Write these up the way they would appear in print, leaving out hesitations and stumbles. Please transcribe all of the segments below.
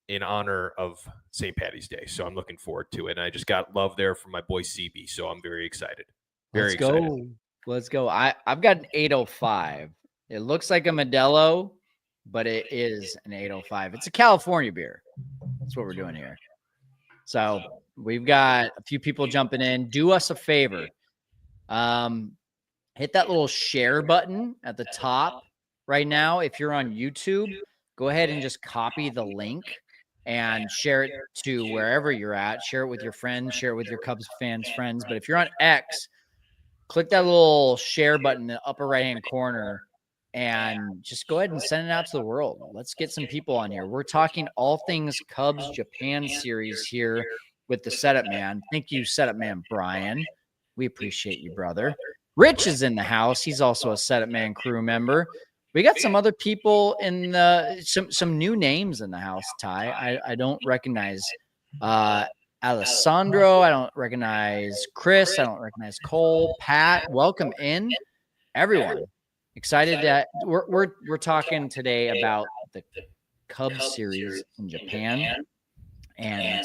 in honor of St. Patty's Day. So I'm looking forward to it. And I just got love there from my boy CB. So I'm very excited. Very excited. Let's go. I've got an 805. It looks like a Modelo, but it is an 805. It's a California beer. That's what we're doing here. So we've got a few people jumping in. Do us a favor. Hit that little share button at the top right now. If you're on YouTube, go ahead and just copy the link and share it to wherever you're at. Share it with your friends, share it with your Cubs fans' friends. But if you're on X, click that little share button in the upper right-hand corner and just go ahead and send it out to the world. Let's get some people on here. We're talking all things Cubs Japan series here with the setup man. Thank you, setup man Brian. We appreciate you, brother. Rich is in the house. He's also a setup man crew member. We got some other people in the some new names in the house, Ty. I don't recognize Alessandro. I don't recognize Chris. I don't recognize Cole. Pat, welcome in, everyone. Excited that we're talking today about the Cubs series in Japan and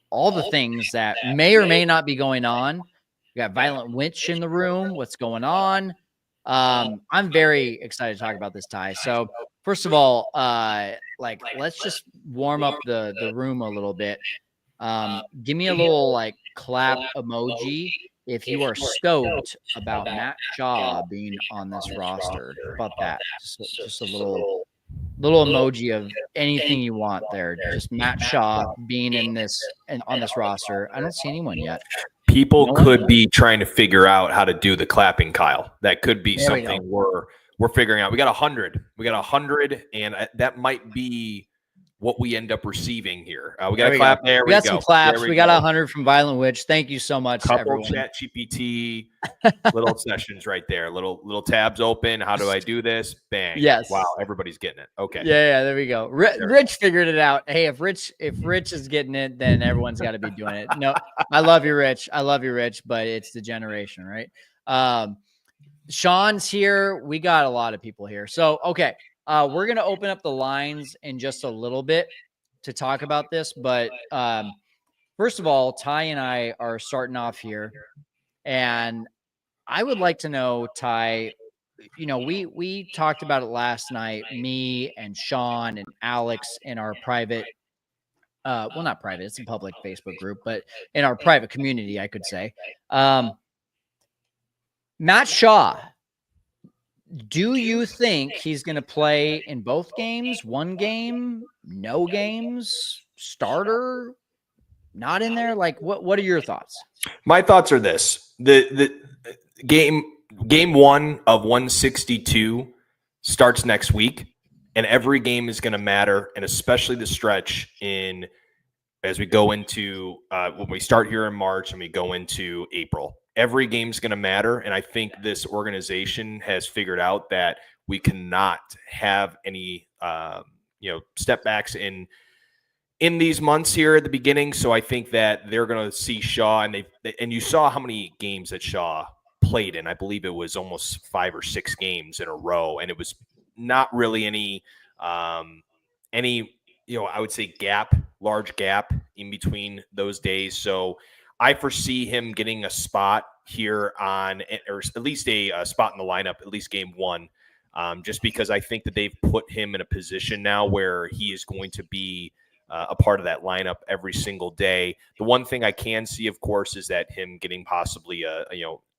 all the things that may or may not be going on. We got Violent Witch in the room. What's going on? I'm very excited to talk about this, Ty. So first of all, let's just warm up the room a little bit. Give me a little clap emoji if you are stoked about Matt Shaw being on this roster. How about that? Just a little emoji of anything you want there. Just Matt Shaw being on this roster. I don't see anyone yet. People could be trying to figure out how to do the clapping, Kyle. That could be something we're figuring out. We got 100. We got 100, and that might be what we end up receiving here. We got a clap there. We got some claps. We got 100 from Violent Witch. Thank you so much, everyone. Chat GPT little sessions right there. Little tabs open. How do I do this? Bang. Yes. Wow. Everybody's getting it. Okay. Yeah. There we go. Rich figured it out. Hey, if Rich is getting it, then everyone's got to be doing it. No, I love you, Rich. But it's the generation, right? Sean's here. We got a lot of people here. So, okay. We're going to open up the lines in just a little bit to talk about this. But first of all, Ty and I are starting off here. And I would like to know, Ty, we talked about it last night, me and Sean and Alex in our private, well, not private, it's a public Facebook group, but in our private community, I could say. Matt Shaw. Do you think he's going to play in both games? One game? No games? Starter? Not in there? What are your thoughts? My thoughts are this. The game 1 of 162 starts next week, and every game is going to matter, and especially the stretch as we go into when we start here in March and we go into April. Every game's going to matter, and I think this organization has figured out that we cannot have any, step backs in these months here at the beginning. So I think that they're going to see Shaw, and you saw how many games that Shaw played in. I believe it was almost 5 or 6 games in a row, and it was not really any, I would say large gap in between those days. So I foresee him getting a spot here or at least a spot in the lineup, at least game 1, just because I think that they've put him in a position now where he is going to be a part of that lineup every single day. The one thing I can see, of course, is that him getting possibly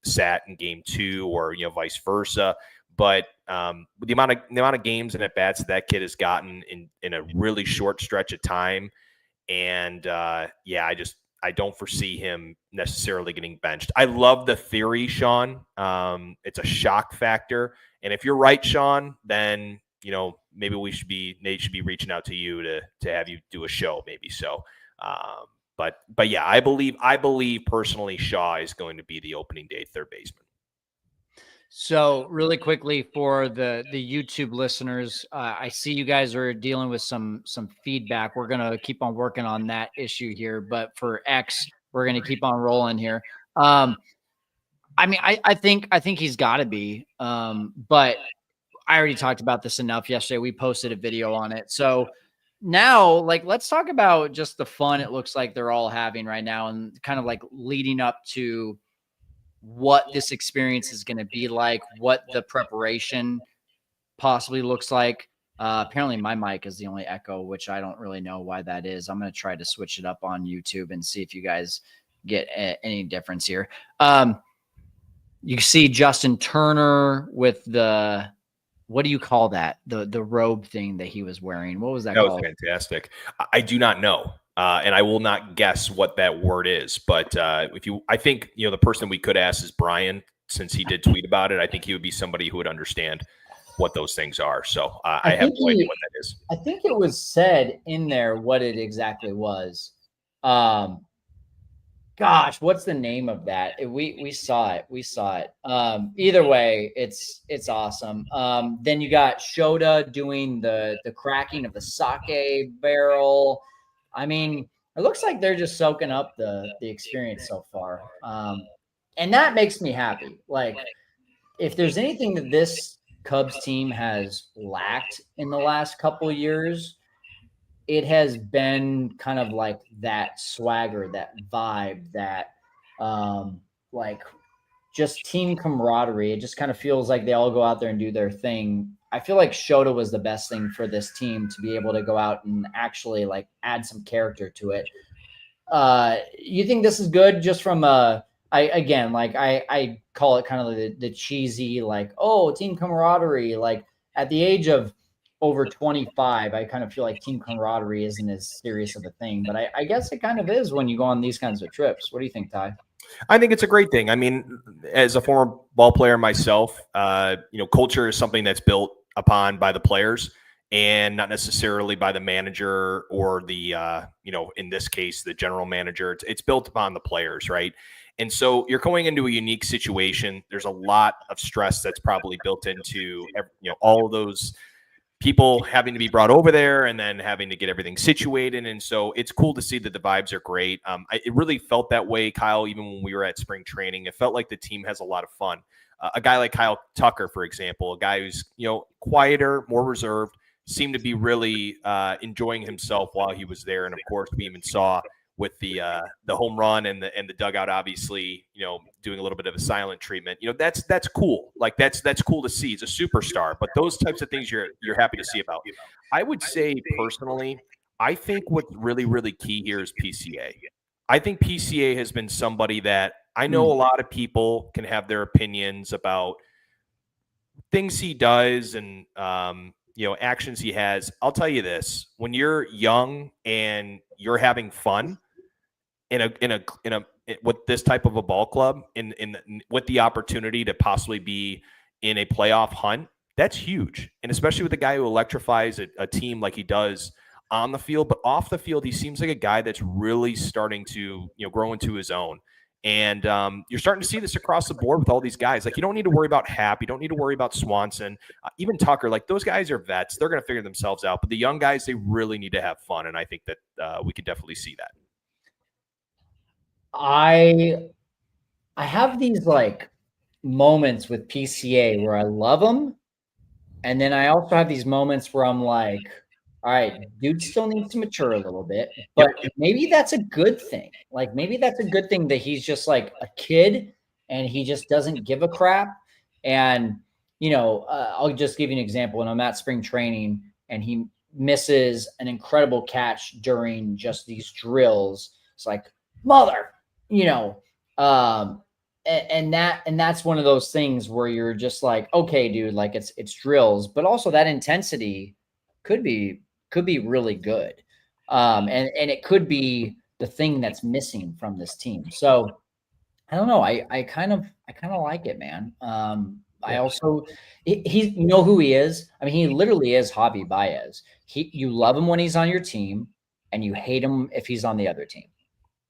sat in game 2 or vice versa. But the amount of games and at bats that kid has gotten in a really short stretch of time, and I don't foresee him necessarily getting benched. I love the theory, Sean. It's a shock factor. And if you're right, Sean, then, maybe they should be reaching out to you to have you do a show maybe. So, but yeah, I believe personally Shaw is going to be the opening day third baseman. So really quickly for the YouTube listeners, I see you guys are dealing with some feedback. We're going to keep on working on that issue here, but for X, we're going to keep on rolling here. I think he's got to be, but I already talked about this enough yesterday. We posted a video on it. So now, like, let's talk about just the fun it looks like they're all having right now and kind of like leading up to what this experience is going to be like, what the preparation possibly looks like. Apparently my mic is the only echo, which I don't really know why that is. I'm going to try to switch it up on YouTube and see if you guys get any difference here. You see Justin Turner with the, what do you call that? The robe thing that he was wearing. What was that called? That was fantastic. I do not know. And I will not guess what that word is, but I think, the person we could ask is Brian, since he did tweet about it. I think he would be somebody who would understand what those things are. So I have no idea what that is. I think it was said in there what it exactly was. Gosh, what's the name of that? We saw it. We saw it. Either way, it's awesome. Then you got Shota doing the cracking of the sake barrel. I mean, it looks like they're just soaking up the experience so far. And that makes me happy. Like, if there's anything that this Cubs team has lacked in the last couple of years, it has been kind of like that swagger, that vibe, that like just team camaraderie. It just kind of feels like they all go out there and do their thing. I feel like Shota was the best thing for this team to be able to go out and actually like add some character to it. You think this is good just from I call it kind of the cheesy, like, oh, team camaraderie. Like, at the age of over 25, I kind of feel like team camaraderie isn't as serious of a thing, but I guess it kind of is when you go on these kinds of trips. What do you think, Ty? I think it's a great thing. I mean, as a former ball player myself, culture is something that's built upon by the players and not necessarily by the manager or the, in this case, the general manager. It's built upon the players, right? And so you're going into a unique situation. There's a lot of stress that's probably built into, all of those people having to be brought over there and then having to get everything situated. And so it's cool to see that the vibes are great. It really felt that way, Kyle, even when we were at spring training. It felt like the team has a lot of fun. A guy like Kyle Tucker, for example, a guy who's, quieter, more reserved, seemed to be really enjoying himself while he was there. And of course, we even saw with the home run and the dugout, obviously, doing a little bit of a silent treatment. That's cool. Like that's cool to see. He's a superstar, but those types of things you're happy to see about. I would say personally, I think what's really, really key here is PCA. I think PCA has been somebody that I know a lot of people can have their opinions about things he does and actions he has. I'll tell you this: when you're young and you're having fun with this type of a ball club, with the opportunity to possibly be in a playoff hunt, that's huge. And especially with a guy who electrifies a team like he does on the field, but off the field, he seems like a guy that's really starting to grow into his own. And you're starting to see this across the board with all these guys. Like, you don't need to worry about Happ. You don't need to worry about Swanson. Even Tucker. Like, those guys are vets. They're going to figure themselves out. But the young guys, they really need to have fun. And I think that we can definitely see that. I have these like moments with PCA where I love them. And then I also have these moments where I'm like, all right, dude still needs to mature a little bit, but maybe that's a good thing. Like, maybe that's a good thing that he's just like a kid and he just doesn't give a crap. And, I'll just give you an example. When I'm at spring training and he misses an incredible catch during just these drills, it's like, mother, and that's one of those things where you're just like, okay, dude, like it's drills, but also that intensity could be really good. And it could be the thing that's missing from this team. So I don't know. I kind of like it, man. I also, he's, who he is. I mean, he literally is Javi Baez. You love him when he's on your team and you hate him if he's on the other team.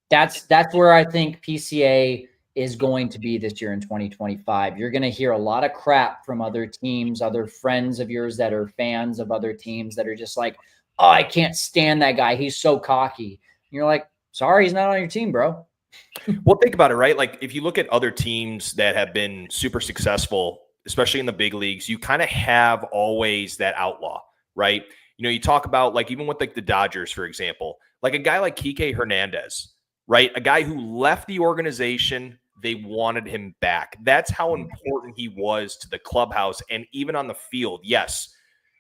That's where I think PCA is going to be this year in 2025. You're going to hear a lot of crap from other teams, other friends of yours that are fans of other teams that are just like, oh, I can't stand that guy. He's so cocky. And you're like, sorry, he's not on your team, bro. Well, think about it, right? Like, if you look at other teams that have been super successful, especially in the big leagues, you kind of have always that outlaw, right? You talk about like even with like the Dodgers, for example, like a guy like Kike Hernandez, right? A guy who left the organization, they wanted him back. That's how important he was to the clubhouse and even on the field. Yes,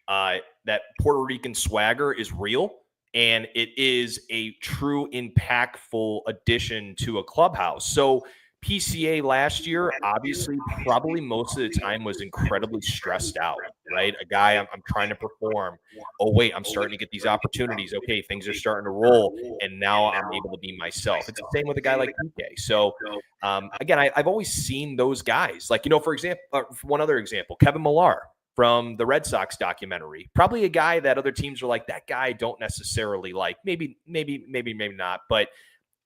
that Puerto Rican swagger is real, and it is a true impactful addition to a clubhouse. So PCA last year, obviously, probably most of the time was incredibly stressed out, right? A guy, I'm trying to perform. Oh, wait, I'm starting to get these opportunities. Okay, things are starting to roll, and now I'm able to be myself. It's the same with a guy like PK. So, again, I've always seen those guys. Like, for example, one other example, Kevin Millar from the Red Sox documentary. Probably a guy that other teams are like, that guy don't necessarily like. Maybe not. But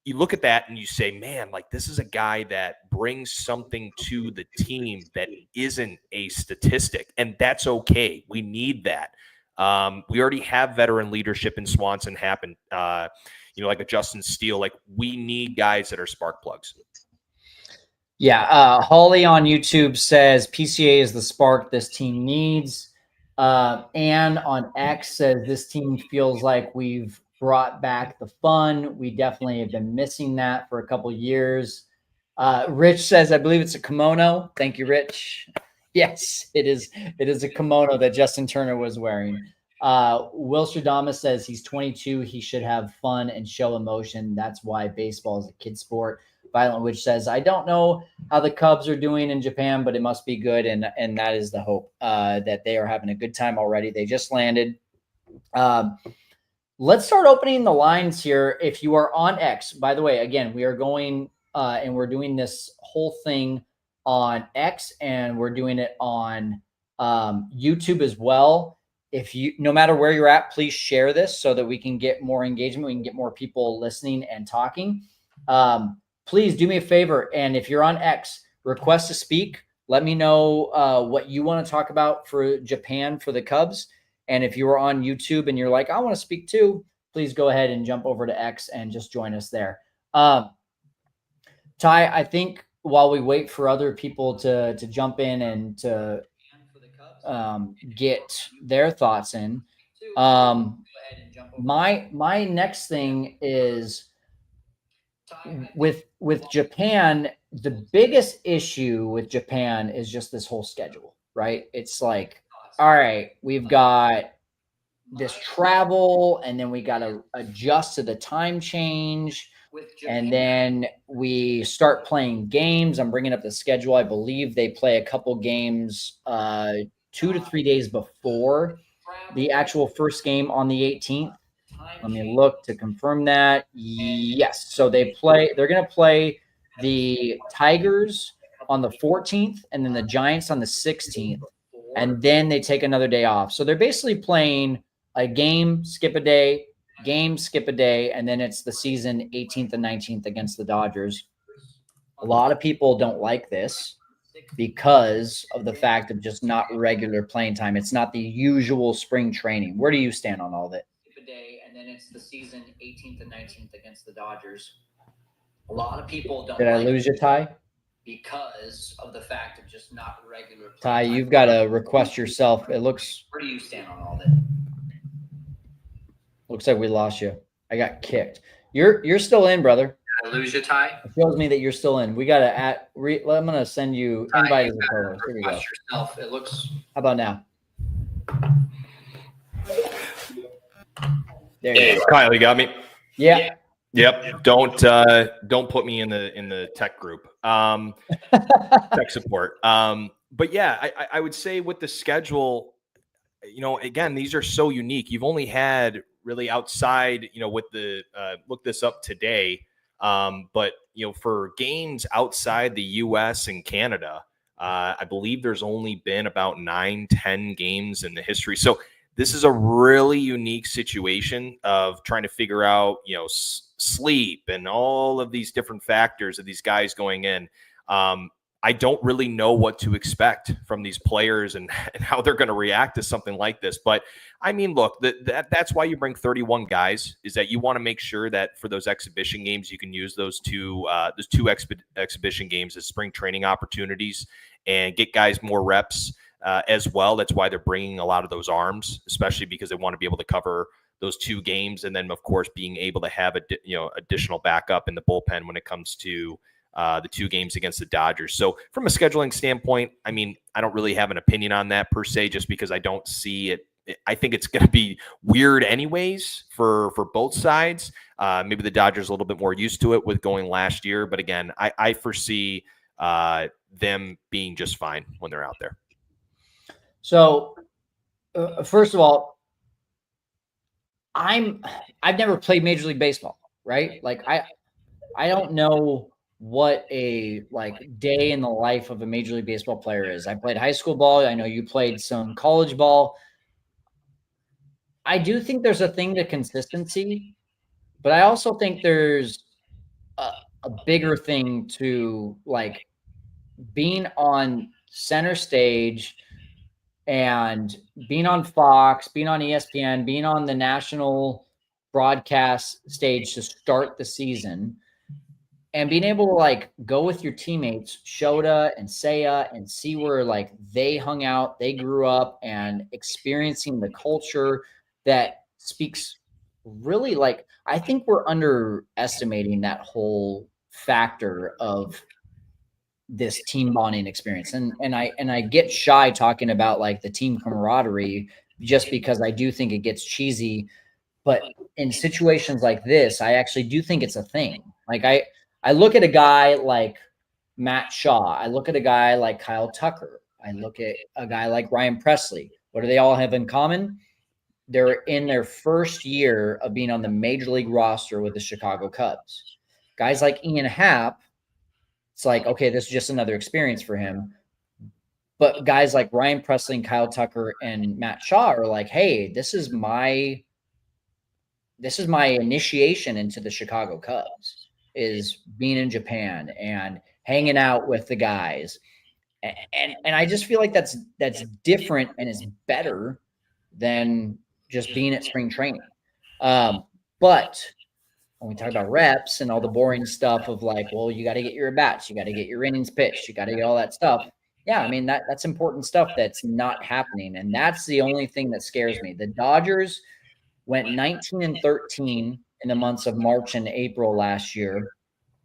you look at that and you say, man, like this is a guy that brings something to the team that isn't a statistic. And that's okay. We need that. We already have veteran leadership in Swanson happen, like a Justin Steele. Like we need guys that are spark plugs. Yeah, Holly on YouTube says PCA is the spark this team needs. Ann on X says this team feels like we've brought back the fun. We definitely have been missing that for a couple years. Rich says, I believe it's a kimono. Thank you, Rich. Yes, it is. It is a kimono that Justin Turner was wearing. Will Stradamus says he's 22. He should have fun and show emotion. That's why baseball is a kid sport. Violent Witch says, I don't know how the Cubs are doing in Japan, but it must be good. And that is the hope, that they are having a good time already. They just landed. Let's start opening the lines here. If you are on X, by the way, again, we are going and we're doing this whole thing on X and we're doing it on YouTube as well. If you, no matter where you're at, please share this so that we can get more engagement. We can get more people listening and talking. Please do me a favor. And if you're on X, request to speak. Let me know what you want to talk about for Japan for the Cubs. And if you are on YouTube and you're like, I want to speak too, please go ahead and jump over to X and just join us there. Ty, I think while we wait for other people to jump in and to get their thoughts in, my next thing is with Japan. The biggest issue with Japan is just this whole schedule, right? It's like, all right, we've got this travel and then we got to adjust to the time change. And then we start playing games. I'm bringing up the schedule. I believe they play a couple games 2 to 3 days before the actual first game on the 18th. Let me look to confirm that. Yes. So they're going to play the Tigers on the 14th and then the Giants on the 16th. And then they take another day off. So they're basically playing a game, skip a day, game, skip a day, and then it's the season 18th and 19th against the Dodgers. A lot of people don't like this because of the fact of just not regular playing time. It's not the usual spring training. Where do you stand on all of it? Skip a day, and then it's the season 18th and 19th against the Dodgers. A lot of people don't. Did I lose you, Ty? Because of the fact of just not regular. Ty, you've got to request yourself. It looks. Where do you stand on all that? Looks like we lost you. I got kicked. You're still in, brother. Did I lose you, Ty? It shows me that you're still in. We got to I'm going to send you invite as a co-host. Here we go. Yourself. It looks. How about now? There you go. Kyle, you got me? Yeah. Yep. Don't put me in the tech group. Tech support. But yeah, I would say with the schedule, again, these are so unique. You've only had really outside, with the look this up today. But for games outside the US and Canada, I believe there's only been about 9-10 games in the history. So this is a really unique situation of trying to figure out, sleep and all of these different factors of these guys going in. I don't really know what to expect from these players and how they're going to react to something like this. But I mean, look, that's why you bring 31 guys, is that you want to make sure that for those exhibition games, you can use those two exhibition games as spring training opportunities and get guys more reps. as well. That's why they're bringing a lot of those arms, especially because they want to be able to cover those 2 games, and then of course being able to have additional backup in the bullpen when it comes to the 2 games against the Dodgers. So from a scheduling standpoint, I mean, I don't really have an opinion on that per se, just because I don't see it. I think it's going to be weird anyways for both sides. Maybe the Dodgers a little bit more used to it with going last year, but again, I foresee them being just fine when they're out there. So first of all, I've never played Major League Baseball, right? Like I don't know what a day in the life of a Major League Baseball player is. I played high school ball. I know you played some college ball. I do think there's a thing to consistency, but I also think there's a bigger thing to being on center stage and being on Fox, being on ESPN, being on the national broadcast stage to start the season, and being able to go with your teammates, Shota and Seiya, and see where they hung out, they grew up, and experiencing the culture that speaks really I think we're underestimating that whole factor of this team bonding experience. And I get shy talking about the team camaraderie just because I do think it gets cheesy. But in situations like this, I actually do think it's a thing. I look at a guy like Matt Shaw. I look at a guy like Kyle Tucker. I look at a guy like Ryan Presley. What do they all have in common? They're in their first year of being on the Major League roster with the Chicago Cubs. Guys like Ian Happ, it's okay, this is just another experience for him. But guys like Ryan Presley and Kyle Tucker and Matt Shaw are hey, this is my initiation into the Chicago Cubs, is being in Japan and hanging out with the guys. And I just feel like that's different and is better than just being at spring training. But when we talk about reps and all the boring stuff of well, you got to get your at-bats, you got to get your innings pitched, you got to get all that stuff. Yeah, I mean, that's important stuff that's not happening. And that's the only thing that scares me. The Dodgers went 19-13 in the months of March and April last year,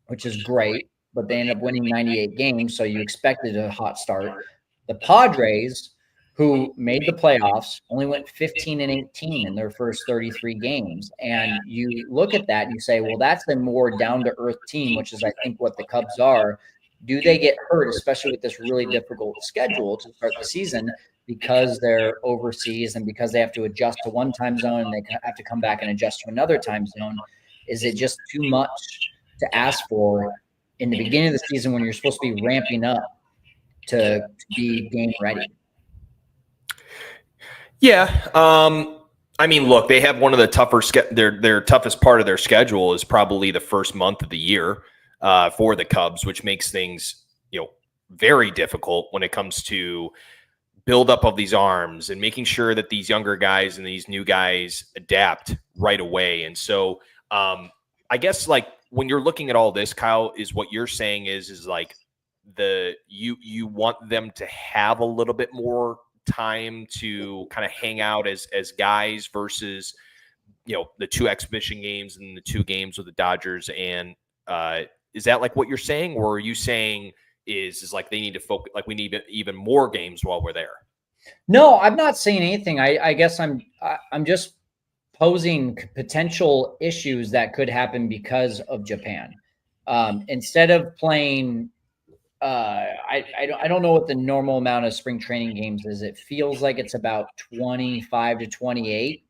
which is great, but they ended up winning 98 games, so you expected a hot start. The Padres, who made the playoffs, only went 15-18 in their first 33 games. And you look at that and you say, well, that's the more down-to-earth team, which is, I think, what the Cubs are. Do they get hurt, especially with this really difficult schedule to start the season, because they're overseas and because they have to adjust to one time zone and they have to come back and adjust to another time zone? Is it just too much to ask for in the beginning of the season when you're supposed to be ramping up to be game ready? Yeah. I mean, look, they have one of the tougher their toughest part of their schedule is probably the first month of the year for the Cubs, which makes things, very difficult when it comes to buildup of these arms and making sure that these younger guys and these new guys adapt right away. And so I guess when you're looking at all this, Kyle, is what you're saying is you want them to have a little bit more time to kind of hang out as guys versus the 2 exhibition games and the 2 games with the Dodgers. And is that what you're saying, or are you saying is they need to focus, we need even more games while we're there? No, I'm not saying anything. I guess I'm just posing potential issues that could happen because of Japan. Instead of playing I don't know what the normal amount of spring training games is. It feels like it's about 25 to 28.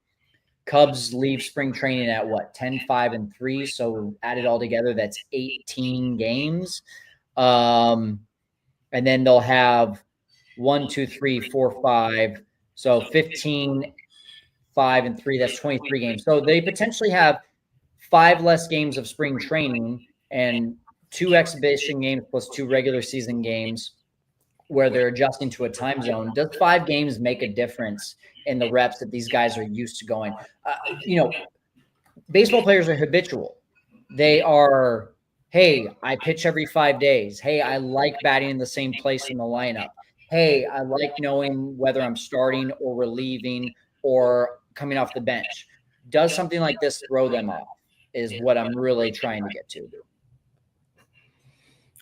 Cubs leave spring training at 10, 5, and 3. So add it all together, that's 18 games. And then they'll have 1, 2, 3, 4, 5. So 15, 5, and 3. That's 23 games. So they potentially have 5 less games of spring training and 2 exhibition games plus 2 regular season games where they're adjusting to a time zone. Does 5 games make a difference in the reps that these guys are used to going? Baseball players are habitual. They are, hey, I pitch every 5 days. Hey, I like batting in the same place in the lineup. hey, I like knowing whether I'm starting or relieving or coming off the bench. Does something like this throw them off? Is what I'm really trying to get to.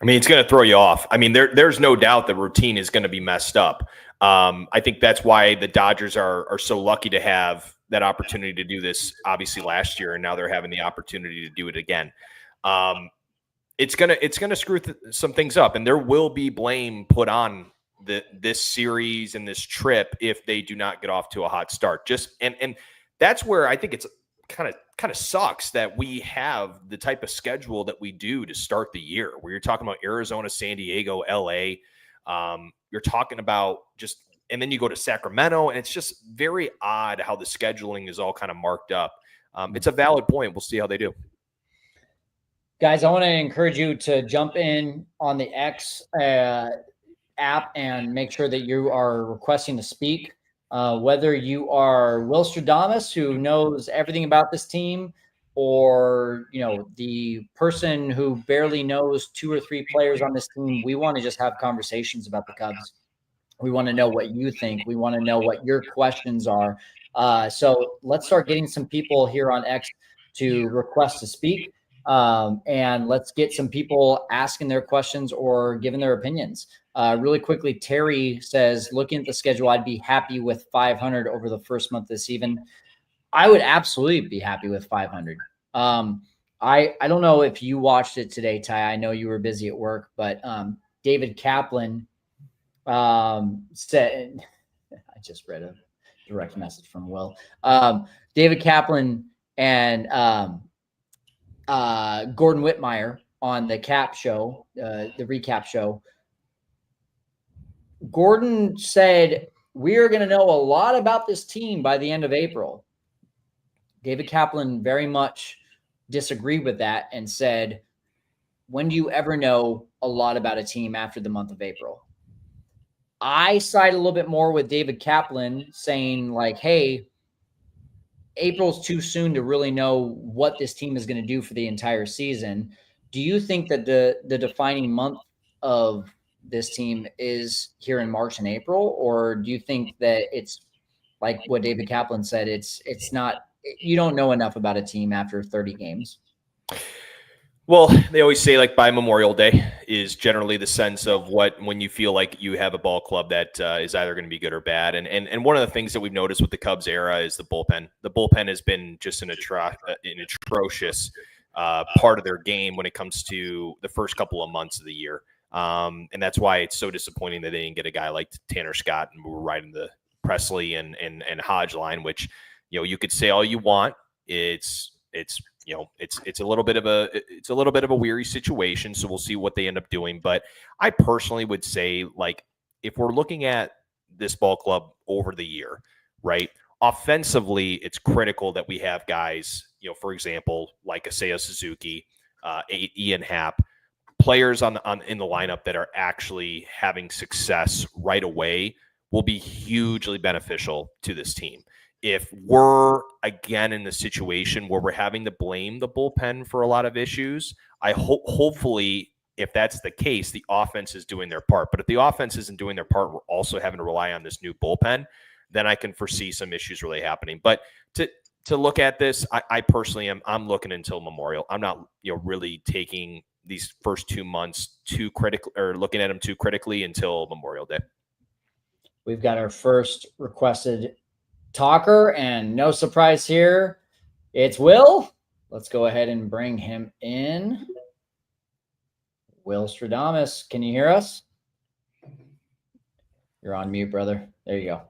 I mean, it's going to throw you off. I mean, there's no doubt the routine is going to be messed up. I think that's why the Dodgers are so lucky to have that opportunity to do this, obviously last year, and now they're having the opportunity to do it again. It's gonna screw some things up, and there will be blame put on this series and this trip if they do not get off to a hot start. And that's where I think it's kind of sucks that we have the type of schedule that we do to start the year, where you're talking about Arizona, San Diego, LA. You're talking about and then you go to Sacramento, and it's just very odd how the scheduling is all kind of marked up. It's a valid point. We'll see how they do. Guys, I want to encourage you to jump in on the X app and make sure that you are requesting to speak. Whether you are Will Stradamus, who knows everything about this team, or the person who barely knows 2 or 3 players on this team, we want to just have conversations about the Cubs. We want to know what you think. We want to know what your questions are. So let's start getting some people here on X to request to speak. And let's get some people asking their questions or giving their opinions. Really quickly, Terry says, looking at the schedule, I'd be happy with 500 over the first month of the season. I would absolutely be happy with 500. I don't know if you watched it today, Ty. I know you were busy at work, but David Kaplan said, I just read a direct message from Will. David Kaplan and Gordon Whitmire on the Cap show, the recap show. Gordon said, we are going to know a lot about this team by the end of April. David Kaplan very much disagreed with that and said, when do you ever know a lot about a team after the month of April? I side a little bit more with David Kaplan saying, like, hey, April's too soon to really know what this team is going to do for the entire season. Do you think that the defining month of this team is here in March and April, or do you think that it's like what David Kaplan said? It's not. You don't know enough about a team after 30 games. Well, they always say like by Memorial Day is generally the sense of when you feel like you have a ball club that is either going to be good or bad. And one of the things that we've noticed with the Cubs era is the bullpen. The bullpen has been just an atrocious part of their game when it comes to the first couple of months of the year. And that's why it's so disappointing that they didn't get a guy like Tanner Scott and we were riding the Presley and Hodge line, which, you could say all you want. It's a little bit of a weary situation. So we'll see what they end up doing. But I personally would say, like, if we're looking at this ball club over the year, right? Offensively, it's critical that we have guys, for example, like Seiya Suzuki, Ian Happ, players in the lineup that are actually having success right away will be hugely beneficial to this team. If we're again in the situation where we're having to blame the bullpen for a lot of issues, hopefully, if that's the case, the offense is doing their part. But if the offense isn't doing their part, we're also having to rely on this new bullpen, then I can foresee some issues really happening. But to look at this, I personally I'm looking until Memorial. I'm not really taking these first 2 months too critical or looking at them too critically until Memorial Day. We've got our first requested talker, and no surprise here, it's Will. Let's go ahead and bring him in. Will Stradamus, can you hear us? You're on mute, brother. There you go.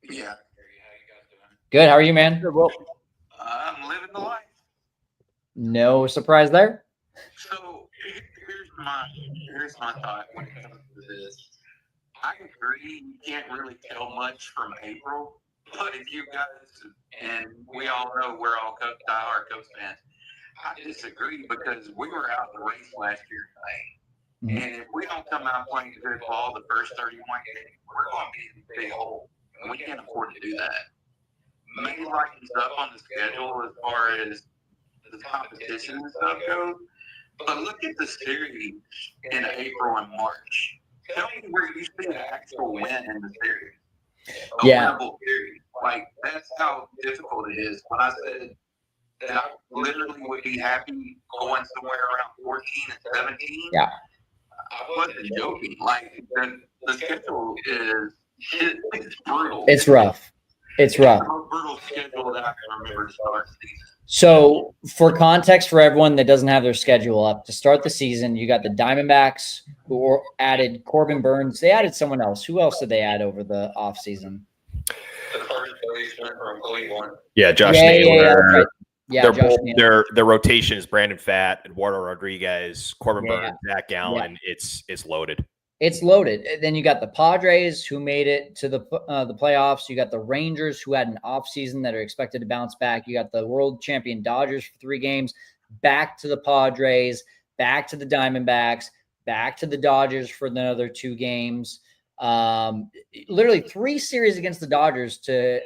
Yeah. How you guys doing? Good. How are you, man? Well, I'm living the life. No surprise there. So here's my thought when it comes to this. I agree you can't really tell much from April, but if you guys, and we all know we're all diehard Cubs fans, I disagree because we were out in the race last year tonight. And if we don't come out playing good ball the first 31 games, we're going to be in a big hole. And we can't afford to do that. Maybe lightens up on the schedule as far as the competition and stuff goes. But look at the series in April and March. tell me where you see an actual win in the series. A Yeah. winnable series. Like, that's how difficult it is. When I said that I literally would be happy going somewhere around 14 and 17, Yeah. I wasn't joking. Like, the schedule is it's brutal. It's rough. It's rough. The most brutal schedule that I can remember to start the season. So, for context, for everyone that doesn't have their schedule up, to start the season, you got the Diamondbacks who added Corbin Burns. They added someone else. Who else did they add over the offseason? The first baseman from Cleveland. Yeah, Josh Yeah, Naylor. that's right. Yeah, They're Josh both, Naylor. their rotation is Brandon Pfaadt, Eduardo Rodriguez, Corbin Yeah. Burns, Zach Gallen. It's loaded. It's loaded. Then you got the Padres who made it to the playoffs. You got the Rangers who had an offseason that are expected to bounce back. You got the world champion Dodgers for 3 games, back to the Padres, back to the Diamondbacks, back to the Dodgers for another 2 games. Literally 3 series against the Dodgers to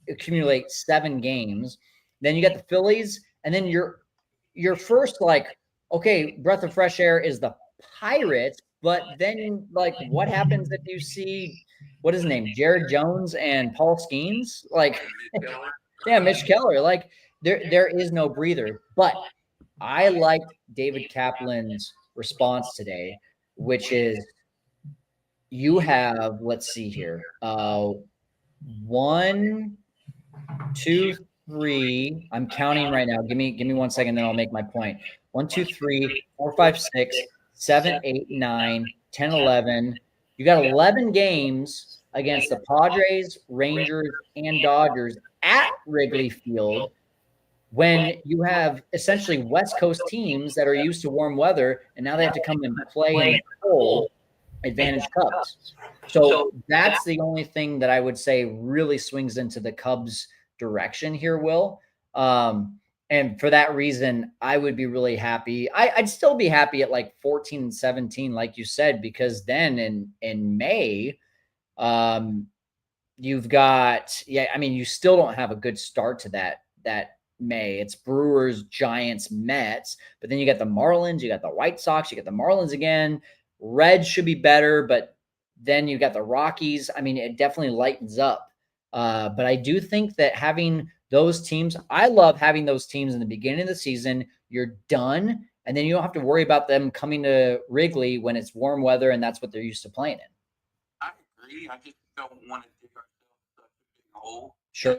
accumulate 7 games. Then you got the Phillies, and then your first, like, okay, breath of fresh air is the Pirates. But then, like, what happens if you see, what is his name, Jared Jones and Paul Skeens? Like, yeah, Mitch Keller. Like, there is no breather. But I liked David Kaplan's response today, which is you have, let's see here, 1, 2, 3. I'm counting right now. Give me 1 second, then I'll make my point. 1, 2, 3, 4, 5, 6. 7, 8, 9, 10, 11. You got 11 games against the Padres, Rangers, and Dodgers at Wrigley Field when you have essentially West Coast teams that are used to warm weather, and now they have to come and play in the cold advantage Cubs. So that's the only thing that I would say really swings into the Cubs' direction here, Will. And for that reason, I would be really happy. I'd still be happy at like 14 and 17, like you said, because then in May, you've got, you still don't have a good start to that May. It's Brewers, Giants, Mets, but then you got the Marlins, you got the White Sox, you got the Marlins again. Reds should be better, but then you got the Rockies. I mean, it definitely lightens up. But I do think that having those teams, I love having those teams in the beginning of the season. You're done, and then you don't have to worry about them coming to Wrigley when it's warm weather, and that's what they're used to playing in. I agree. I just don't want to dig ourselves such a big hole. Sure.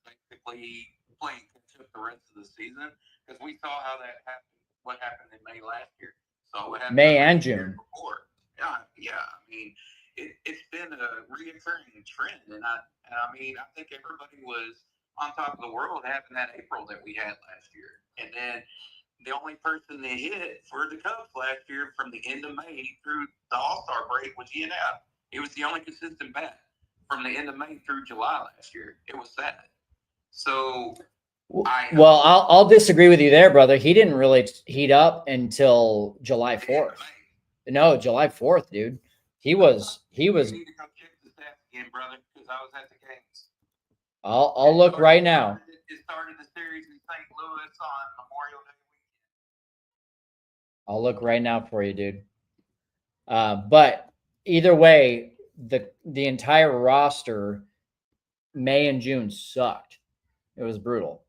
Basically playing catch up the rest of the season, because we saw how that happened. What happened in May last year? So what happened May and June before? Yeah. I mean, it's been a reoccurring trend, and I think everybody was on top of the world having that April that we had last year. And then the only person that hit for the Cubs last year from the end of May through the All-Star break was Ian Happ. He was the only consistent bat from the end of May through July last year. It was sad. So I'll disagree with you there, brother. He didn't really heat up until July 4th. No, July 4th, dude. He was. You need to go check the stats again, brother, because I was at the games. I'll look right now. It started the series in St. Louis on Memorial Day weekend. I'll look right now for you, dude. But either way, the entire roster, May and June, sucked. It was brutal.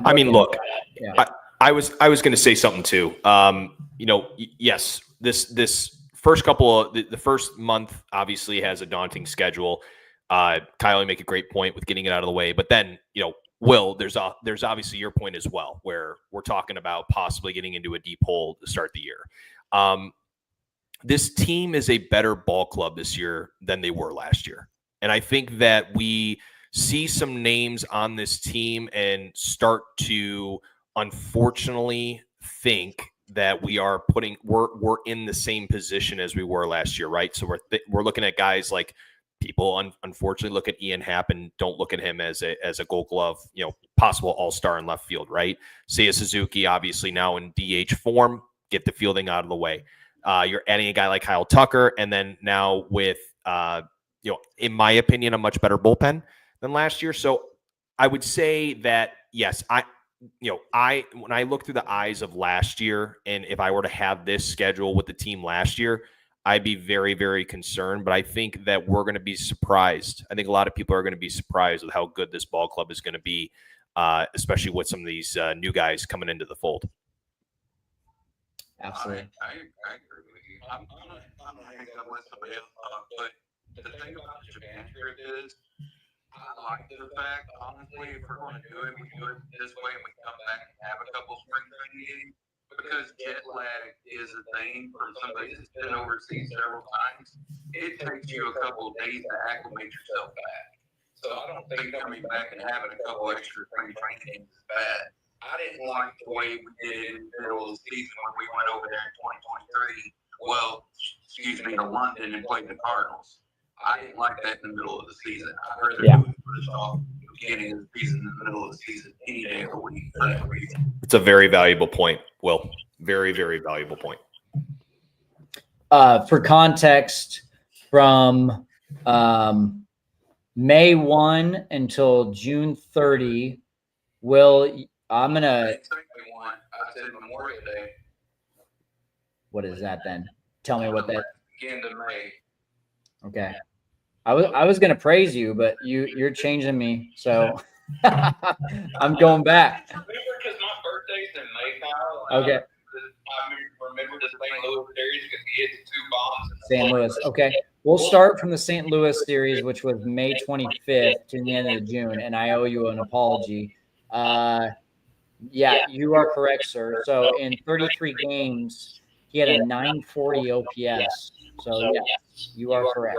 I mean, look, yeah. I was going to say something too. Yes, this first couple of the first month obviously has a daunting schedule. Kyle, you make a great point with getting it out of the way, but then Will, there's obviously your point as well, where we're talking about possibly getting into a deep hole to start the year. This team is a better ball club this year than they were last year, and I think that we see some names on this team and start to unfortunately think that we're in the same position as we were last year, right? So we're looking at guys like, people unfortunately look at Ian Happ and don't look at him as a Gold Glove, possible all-star in left field, right? Seiya Suzuki, obviously now in DH form, get the fielding out of the way. You're adding a guy like Kyle Tucker, and then now with in my opinion, a much better bullpen than last year. So I would say that yes, when I look through the eyes of last year, and if I were to have this schedule with the team last year, I'd be very, very concerned. But I think that we're going to be surprised. I think a lot of people are going to be surprised with how good this ball club is going to be, especially with some of these new guys coming into the fold. Absolutely. I agree with you. I'm gonna hang up with somebody else, but the thing about the Japan trip is, I like the fact, honestly, if we're going to do it, we do it this way and we come back and have a couple spring training games, because jet lag is a thing from somebody that's been overseas several times. It takes you a couple of days to acclimate yourself back. So I don't think coming back and having a couple extra spring training games is bad. I didn't like the way we did it in the middle of the season when we went over there in 2023. Well, to London and played the Cardinals. I didn't like that in the middle of the season. I'd rather do it first off the beginning of the season than the middle of the season any day of the week for that reason. It's a very valuable point, Will. Very, very valuable point. For context, from May 1 until June 30, Will, I'm going to I said Memorial Day. What is that then? Tell me what that. End of May. Okay. I was going to praise you, but you're changing me. So I'm going back. Remember, because my birthday's in May, Kyle. Okay. I remember the St. Louis series because he hit 2 bombs. St. Louis. Okay. We'll start from the St. Louis series, which was May 25th to the end of June, and I owe you an apology. Yeah, you are correct, sir. So in 33 games, he had a 940 OPS. So yeah, you are correct.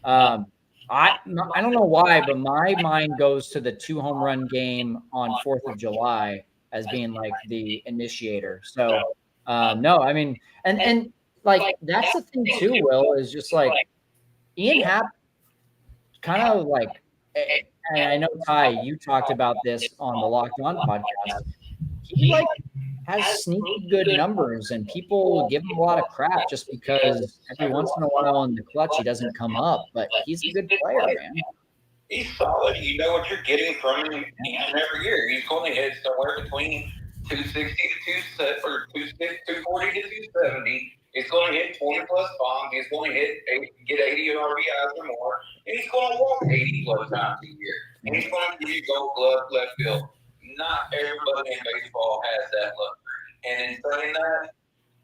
I don't know why, but my mind goes to the 2 home run game on 4th of July as being like the initiator. So no, I mean, and like that's the thing too, Will, is just like Ian Happ kind of like, and I know Ty, you talked about this on the Locked On podcast. He like has sneaky good numbers, and people give him a lot of crap just because every once in a while in the clutch he doesn't come up. But he's a good player, man. He's solid. You know what you're getting from him each and every year. He's going to hit somewhere between 260 to 240 to 270. He's going to hit 20 plus bombs. He's going to get 80 RBIs or more, and he's going to walk 80 plus times a year. And he's going to give you Gold Glove left field. Not everybody in baseball has that luxury. And in saying that,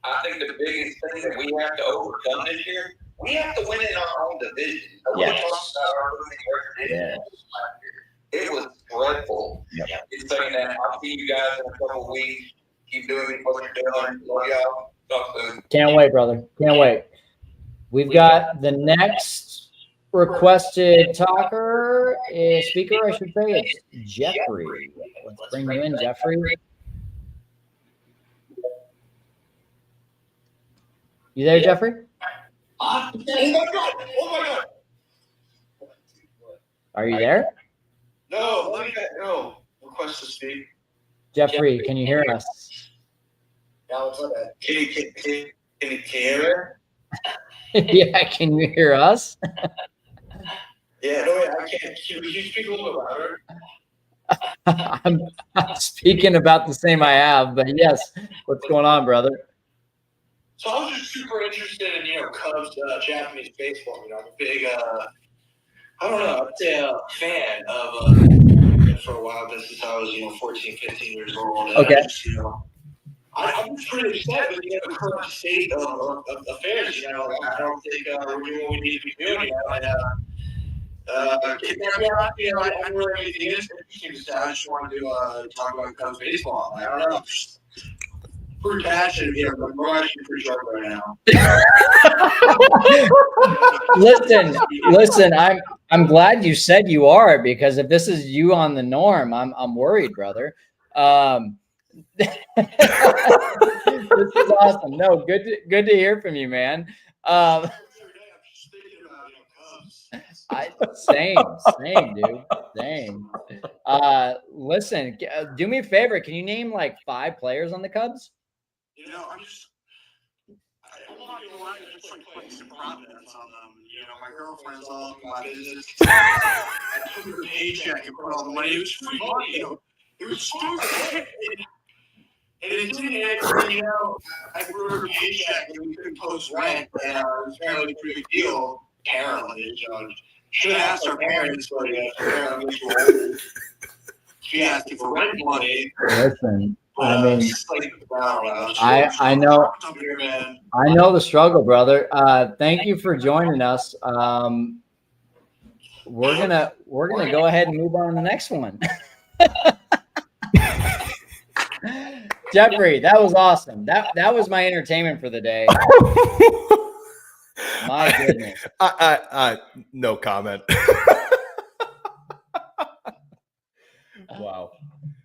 I think the biggest thing that we have to overcome this year, we have to win in our own division. Yes. It was dreadful. Yep. In saying that, I'll see you guys in a couple of weeks. Keep doing what you're doing. Love y'all. Talk soon. Can't wait, brother. Can't wait. We've got the next requested speaker, I should say. It's Jeffrey. Let's bring you in, Jeffrey. You there, Jeffrey? Oh my God. Are you there? No, look at that. No. Request to speak. Jeffrey, can you hear us? Now it's okay. Can you hear? Yeah, can you hear us? Yeah, no, I can't. Can you speak a little louder? I'm speaking about the same I have, but yes. What's going on, brother? So I was just super interested in, Cubs, Japanese baseball. I'm a big, I'd say a fan of for a while, just since I was, 14, 15 years old. And Okay. I'm just pretty upset with the current state of affairs. I don't think we're doing what we need to be doing. I'm really anything interesting. I just wanted to talk about Cubs baseball. I don't know. Pretty passionate. We're actually pretty sharp right now. Listen. I'm glad you said you are, because if this is you on the norm, I'm worried, brother. This is awesome. No, good to hear from you, man. Same, dude. Same. Listen, do me a favor. Can you name like 5 players on the Cubs? I'm not gonna lie, I just like some providence on them. My girlfriend's all in my business. I took her paycheck and put all the money. It was free money. It was stupid. And it didn't, you know, I grew up a paycheck and we couldn't post rent, and it was apparently a pretty big deal. Apparently, you know, should have asked our parents, but apparently she asked you for rent money. Listen, I mean, Just like, I know. I know the struggle, brother. Thank you for joining us. We're gonna go ahead and move on to the next one. Jeffrey, that was awesome. That was my entertainment for the day. My goodness. No comment. Wow.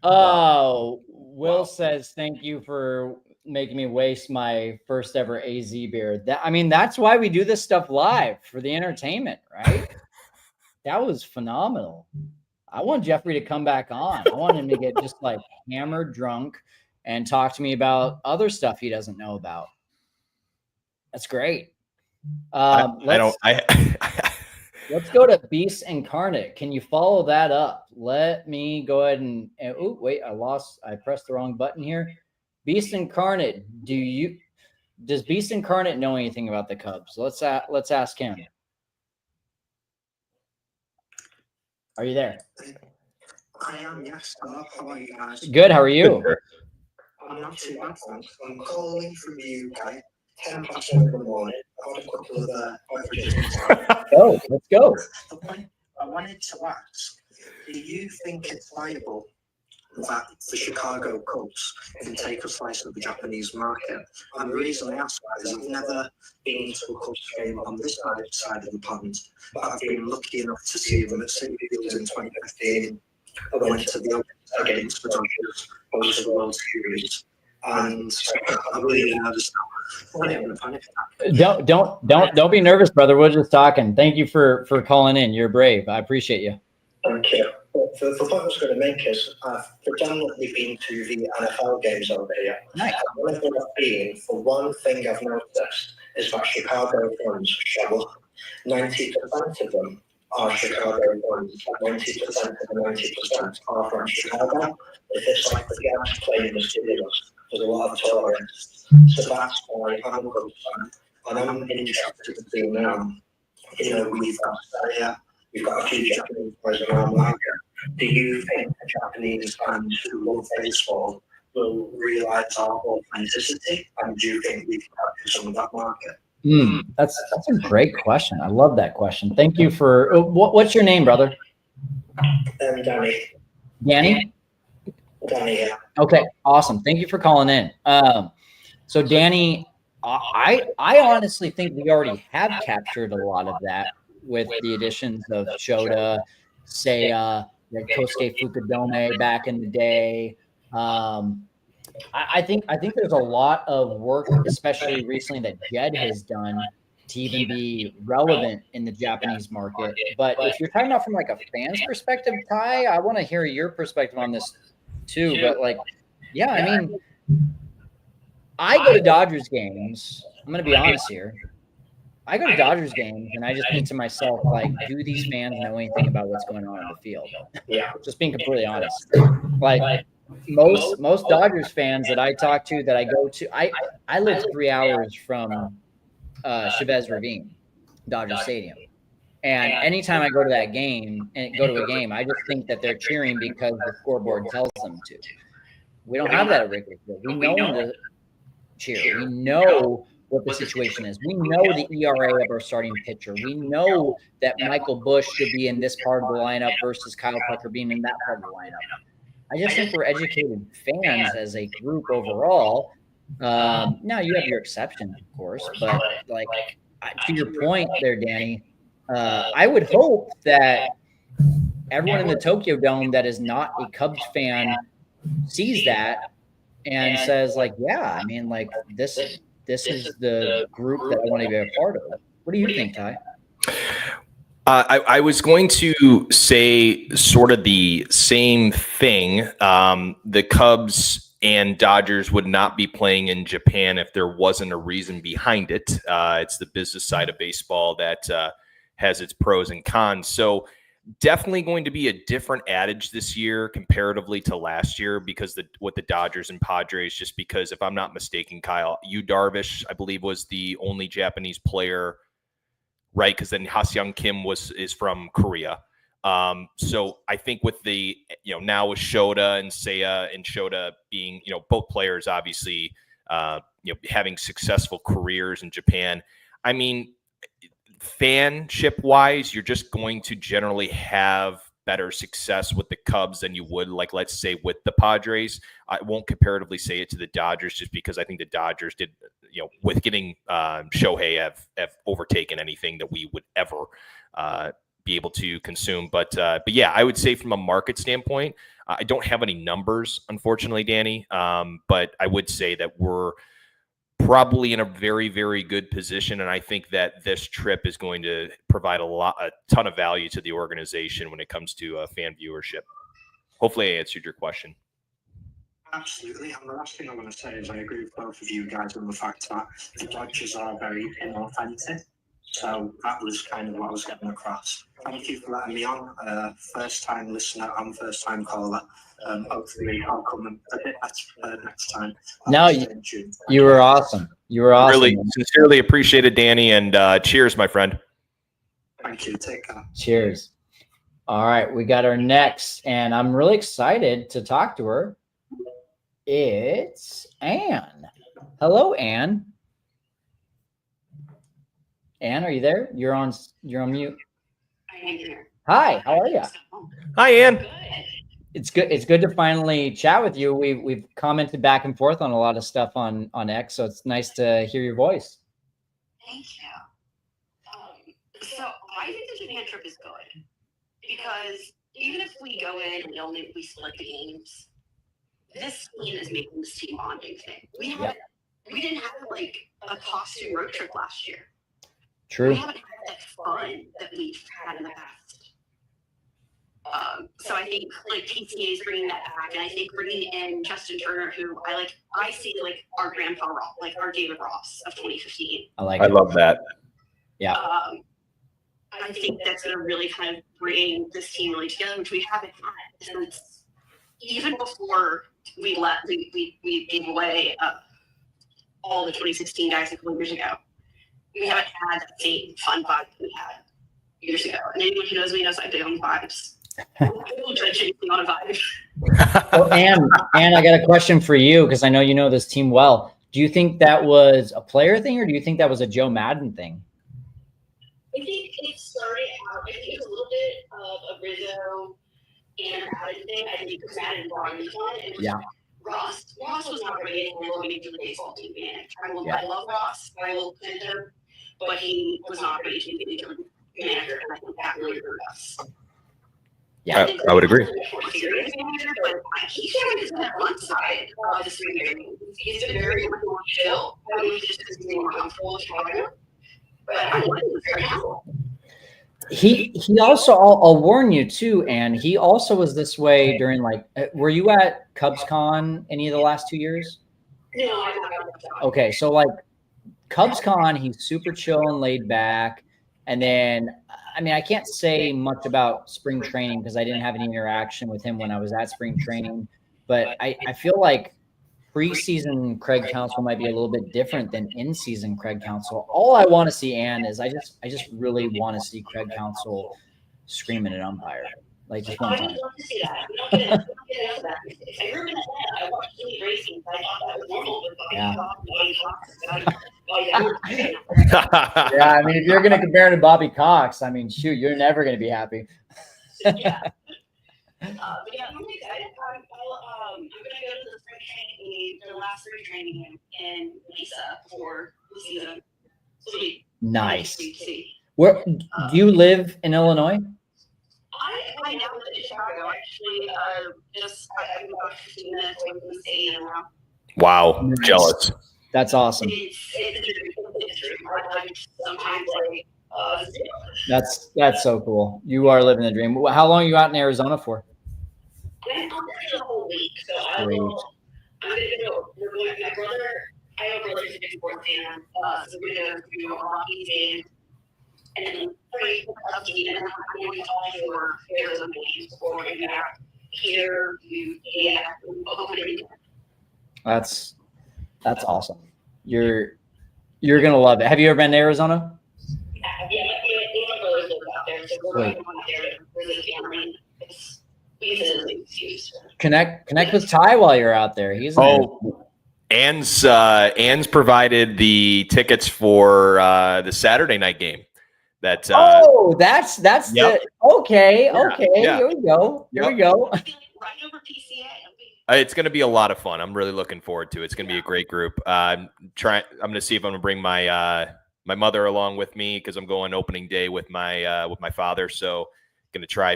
Oh, Will says thank you for making me waste my first ever AZ beer. That's why we do this stuff live, for the entertainment, right? That was phenomenal. I want Jeffrey to come back on. I want him to get just like hammered drunk and talk to me about other stuff he doesn't know about. That's great. Let's go to Beast Incarnate. Can you follow that up? Let me go ahead and oh wait, I pressed the wrong button here. Beast Incarnate, does Beast Incarnate know anything about the Cubs? Let's ask him. Are you there? I am, yes. How are you guys? Good. How are you? I'm not too bad, thanks. I'm calling from the UK. 10 past 1 in the morning. I've had a couple of beverages. Oh, let's go. I wanted to ask, do you think it's viable that the Chicago Cubs can take a slice of the Japanese market? And the reason I ask that is I've never been to a Cubs game on this side of the pond, but I've been lucky enough to see them at Citi Field in 2015. I went to the Olympics against the Dodgers, post the World Series, and I'm really nervous now. Don't be nervous, brother. We're just talking. Thank you for calling in. You're brave. I appreciate you. Thank you. The point I was going to make is I've predominantly been to the NFL games over here. Nice. Whenever I've been, for one thing I've noticed is that Chicago fans show up. 90% of them are Chicago fans. 90% of the 90% are from Chicago. If it's like the Cavs playing the studios, there's a lot of tourists. So that's why I'm a Cubs fan. And I'm interested to see now, you know, we've got a few Japanese players around like that. Do you think the Japanese fans who love baseball will realise our authenticity? And do you think we can capture some of that market? That's a great question. I love that question. Thank you for what's your name, brother? Danny. Danny? Danny, yeah. Okay, awesome. Thank you for calling in. So Danny, I honestly think we already have captured a lot of that with the additions of Shota, Seiya, Kosuke Fukudome back in the day. I think there's a lot of work, especially recently, that Jed has done to even be relevant in the Japanese market. But if you're talking about from like a fan's perspective, Ty, I want to hear your perspective on this too. But like, yeah, I mean, I go to Dodgers games. I'm going to be honest here. I go to Dodgers games and I just think to myself, like, do these fans know anything about what's going on in the field? Yeah. Just being completely honest. Like most Dodgers fans that I talk to, that I go to, I live 3 hours from Chavez Ravine, Dodger Stadium. And anytime I go to that game and go to a game, I just think that they're cheering because the scoreboard tells them to. We don't have that at Wrigley Field. We know when to cheer. We know what the situation is. We know the ERA of our starting pitcher. We know that Michael Busch should be in this part of the lineup versus Kyle Tucker being in that part of the lineup. I just think we're educated fans as a group overall. Now you have your exceptions, of course, but like to your point there, Danny, I would hope that everyone in the Tokyo Dome that is not a Cubs fan sees that and says, like, yeah, I mean, like this is the group that I want to be a part of. What do you think, Ty? I was going to say sort of the same thing. The Cubs and Dodgers would not be playing in Japan if there wasn't a reason behind it. It's the business side of baseball that has its pros and cons. So definitely going to be a different adage this year comparatively to last year because with the Dodgers and Padres, just because if I'm not mistaken, Kyle, Yu Darvish, I believe, was the only Japanese player, right? Because then Ha-Seong Kim is from Korea. So I think with the, now with Shota and Seiya and Shota being, both players obviously, having successful careers in Japan. I mean, fanship wise, you're just going to generally have better success with the Cubs than you would, like, let's say, with the Padres. I won't comparatively say it to the Dodgers just because I think the Dodgers did, with getting Shohei have overtaken anything that we would ever be able to consume. But yeah, I would say from a market standpoint, I don't have any numbers, unfortunately, Danny. But I would say that we're probably in a very, very good position. And I think that this trip is going to provide a ton of value to the organization when it comes to fan viewership. Hopefully I answered your question. Absolutely. And the last thing I want to say is I agree with both of you guys on the fact that the Dodgers are very inauthentic. So that was kind of what I was getting across. Thank you for letting me on. First time listener and first time caller. Hopefully I'll come a bit better next time. No, you were awesome. You were awesome. Really sincerely appreciate it, Danny. And cheers, my friend. Thank you. Take care. Cheers. All right. We got our next, and I'm really excited to talk to her. It's Ann. Hello, Ann. Ann, are you there? You're on mute. I am here. Hi, how are you? Hi, Ann. Good. It's good to finally chat with you. We've commented back and forth on a lot of stuff on X, so it's nice to hear your voice. Thank you. So I think the Japan trip is good because even if we go in and we split the games, this team is making this team bonding thing. We didn't have like a costume road trip last year. True. We haven't had that fun that we've had in the past. So I think like PTA is bringing that back, and I think bringing in Justin Turner, who I see like our grandpa Ross, like our David Ross of 2015. I love that. Yeah. I think that's going to really kind of bring this team really together, which we haven't had since even before we gave away all the 2016 guys a couple years ago. We haven't had that same fun vibe that we had years ago. And anyone who knows me knows I big on vibes. I don't judge anything on a vibe. Well, Ann, I got a question for you because I know you know this team well. Do you think that was a player thing, or do you think that was a Joe Madden thing? I think it started out, I think it was a little bit of a Rizzo and a Madden thing. I think because Madden brought me on. Yeah. Ross was not ready to handle me to the baseball team manager. I love Ross. I will defend him, but he was not ready to be the manager, and I think that really hurt us. Yeah, I would agree. Manager, but he's showing his one side of the spring training. He's been very chill. I mean, just because he's more comfortable with Chicago. But I like him very well. He also, I'll warn you too, and he also was this way during were you at CubsCon any of the last 2 years? No, I'm not. Okay, so CubsCon, he's super chill and laid back. And then, I mean, I can't say much about spring training because I didn't have any interaction with him when I was at spring training. But I feel like preseason Craig Counsell might be a little bit different than in-season Craig Counsell. All I want to see, Ann, is I just really want to see Craig Counsell screaming at umpire. Just one I time. would love to see that. We don't get enough of that. If I grew up in Atlanta, I watched Jimmy racing. I thought that was normal. Yeah. Yeah, I mean, if you're going to compare him to Bobby Cox, I mean, shoot, you're never going to be happy. Yeah. But yeah, I'm really excited. I'm going to go to the spring training game, the last spring training game in Lisa before the season. So it'll be Nice. interesting to see. Where do you live in Illinois? I now live in Chicago. Actually, I'm about 15 minutes away from the stadium now. Wow. Nice. Jealous. That's awesome. It's a dream. I'm sometimes That's so cool. You are living the dream. How long are you out in Arizona for? I'm out there the whole week, so I'm going to go. We're going. My brother, I have a brother who's a big sports fan, so we're going to do a Rockies game, and then 3 for the Cubs game, and then I'm going to all for Arizona games before we get out here to opening day. That's awesome. You're gonna love it. Have you ever been to Arizona? Yeah, my brothers live out there, so we're Sweet. going out there to visit family. It's an excuse. Connect with Ty while you're out there. He's in Oh, Ann's provided the tickets for the Saturday night game. That that's Yep. okay. Yeah, yeah. Here we go. Yep. Right over PCA. It's going to be a lot of fun. I'm really looking forward to it. It's going to be a great group. I'm going to see if I'm going to bring my my mother along with me because I'm going opening day with my father. So going to try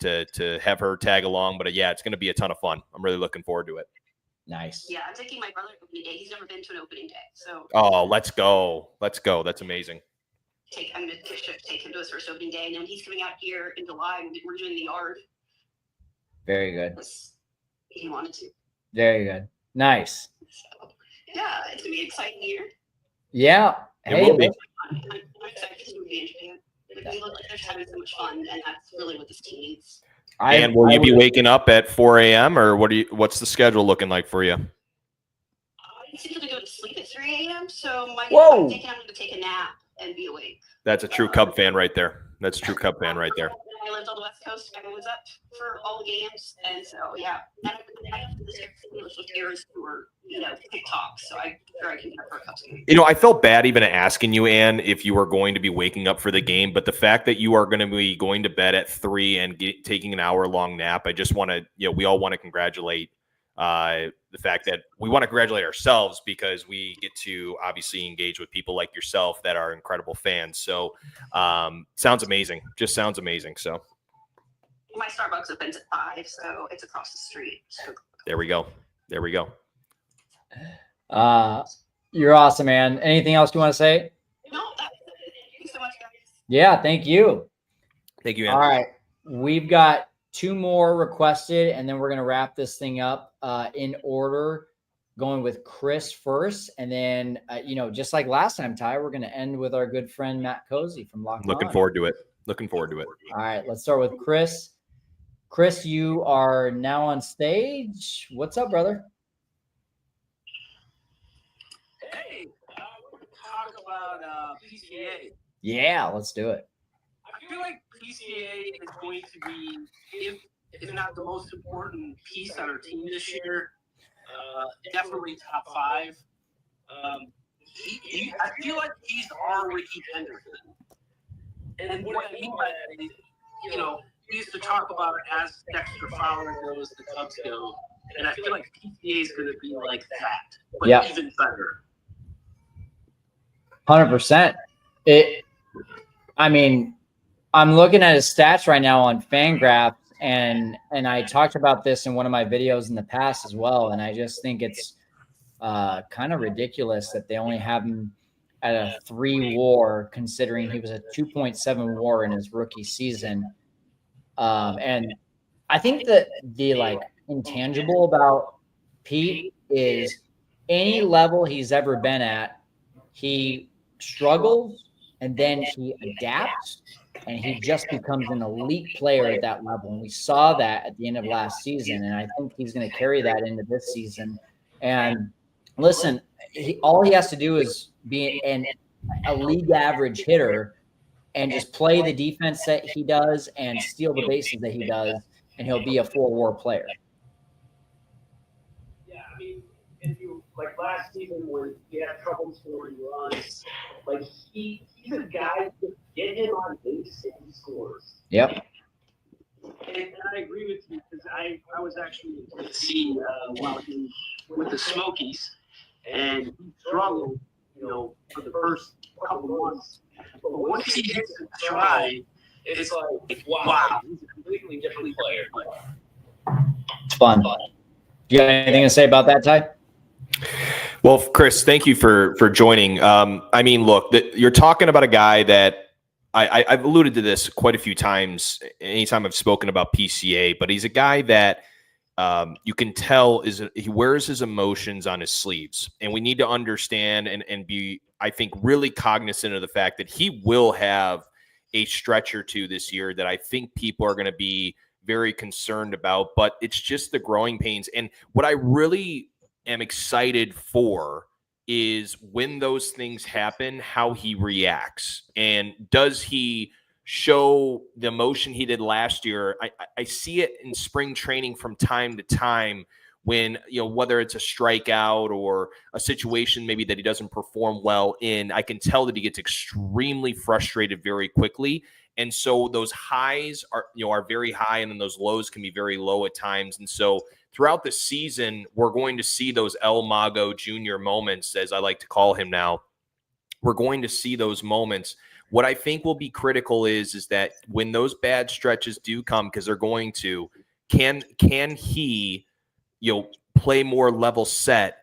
to have her tag along. But yeah, it's going to be a ton of fun. I'm really looking forward to it. Nice. Yeah, I'm taking my brother opening day. He's never been to an opening day, so Oh, let's go. That's amazing. I'm going to take him to his first opening day, and then he's coming out here in July. We're doing the yard. Very good. He wanted to. Very good. Nice. So yeah, it's gonna be an exciting year. Yeah. It Hey, will be. I'm excited to be in Japan. They look like they're having so much fun, and that's really what this team needs. And will you be waking up at 4 a.m. or what's the schedule looking like for you? I seem to go to sleep at 3 a.m. So Whoa. I'm thinking I'm going to take a nap and be awake. That's a true Cub fan right there. That's a true Cub fan right there. When I lived on the West Coast, I was up for all the games, and so yeah. I have this English with errors who were TikTok, so I'm sure I can get up for a Cubs game. You know, I felt bad even asking you, Ann, if you were going to be waking up for the game, but the fact that you are going to be going to bed at 3 and taking an hour-long nap, I just want to, we all want to congratulate the fact that we want to congratulate ourselves because we get to obviously engage with people like yourself that are incredible fans. So sounds amazing. Just sounds amazing. So My Starbucks opens at 5, so it's across the street. So there we go. There we go. You're awesome, man. Anything else you want to say? no, that's it. Thank you so much, guys. Yeah, thank you. Thank you, Ann. All right. We've got 2 more requested, and then we're going to wrap this thing up in order, going with Chris first. And then, just like last time, Ty, we're going to end with our good friend Matt Cozy from Locked Looking On. forward to it. Looking forward to it. All right, let's start with Chris. Chris, you are now on stage. What's up, brother? Hey, we're going to talk about PCA. Yeah, let's do it. I feel like PCA is going to be, if not the most important piece on our team this year, definitely top 5. I feel like he's our Ricky Henderson. And what I mean by that is, we used to talk about it as Dexter Fowler goes, the Cubs go. And I feel like PCA is going to be like that, but Yeah. even better. 100%. I'm looking at his stats right now on Fangraphs, and I talked about this in one of my videos in the past as well. And I just think it's kind of ridiculous that they only have him at a 3 WAR, considering he was a 2.7 WAR in his rookie season. And I think that the intangible about Pete is any level he's ever been at, he struggles and then he adapts and he just becomes an elite player at that level. And we saw that at the end of last season. And I think he's going to carry that into this season. And listen, all he has to do is be a league average hitter and just play the defense that he does and steal the bases that he does, and he'll be a 4 WAR player. Yeah, I mean, if you like last season when he had trouble scoring runs, he's a guy to get him on base and he scores. Yep. And I agree with you because I was actually to see while he with the Smokies, and he struggled, for the first couple months. But once he hits the stride, it's like, wow, he's a completely different player. It's fun. Do you have anything to say about that, Ty? Well, Chris, thank you for joining. Look, you're talking about a guy that I've alluded to this quite a few times anytime I've spoken about PCA, but he's a guy that you can tell he wears his emotions on his sleeves, and we need to understand and be, I think, really cognizant of the fact that he will have a stretch or two this year that I think people are going to be very concerned about, but it's just the growing pains. And what I really am excited for is when those things happen, how he reacts. And does he show the emotion he did last year? I see it in spring training from time to time when, whether it's a strikeout or a situation maybe that he doesn't perform well in, I can tell that he gets extremely frustrated very quickly. And so those highs are very high, and then those lows can be very low at times. And so throughout the season, we're going to see those El Mago Jr. moments, as I like to call him now. We're going to see those moments. What I think will be critical is that when those bad stretches do come, because they're going to, can he, play more level set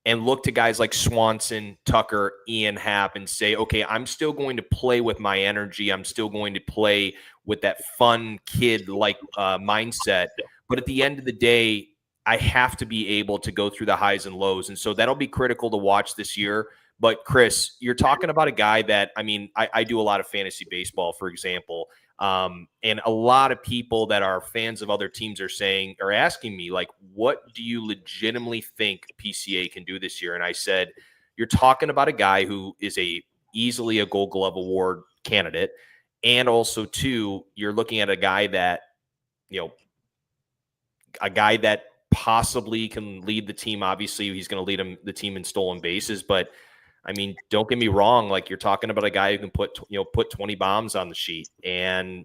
and look to guys like Swanson, Tucker, Ian Happ, and say, okay, I'm still going to play with my energy. I'm still going to play with that fun kid-like mindset. But at the end of the day, I have to be able to go through the highs and lows. And so that'll be critical to watch this year. But Chris, you're talking about a guy that, I do a lot of fantasy baseball, for example. And a lot of people that are fans of other teams are asking me, like, what do you legitimately think PCA can do this year? And I said, you're talking about a guy who is easily a Gold Glove Award candidate. And also, too, you're looking at a guy that, possibly can lead the team. Obviously, he's going to lead the team in stolen bases, but don't get me wrong. Like, you're talking about a guy who can put 20 bombs on the sheet and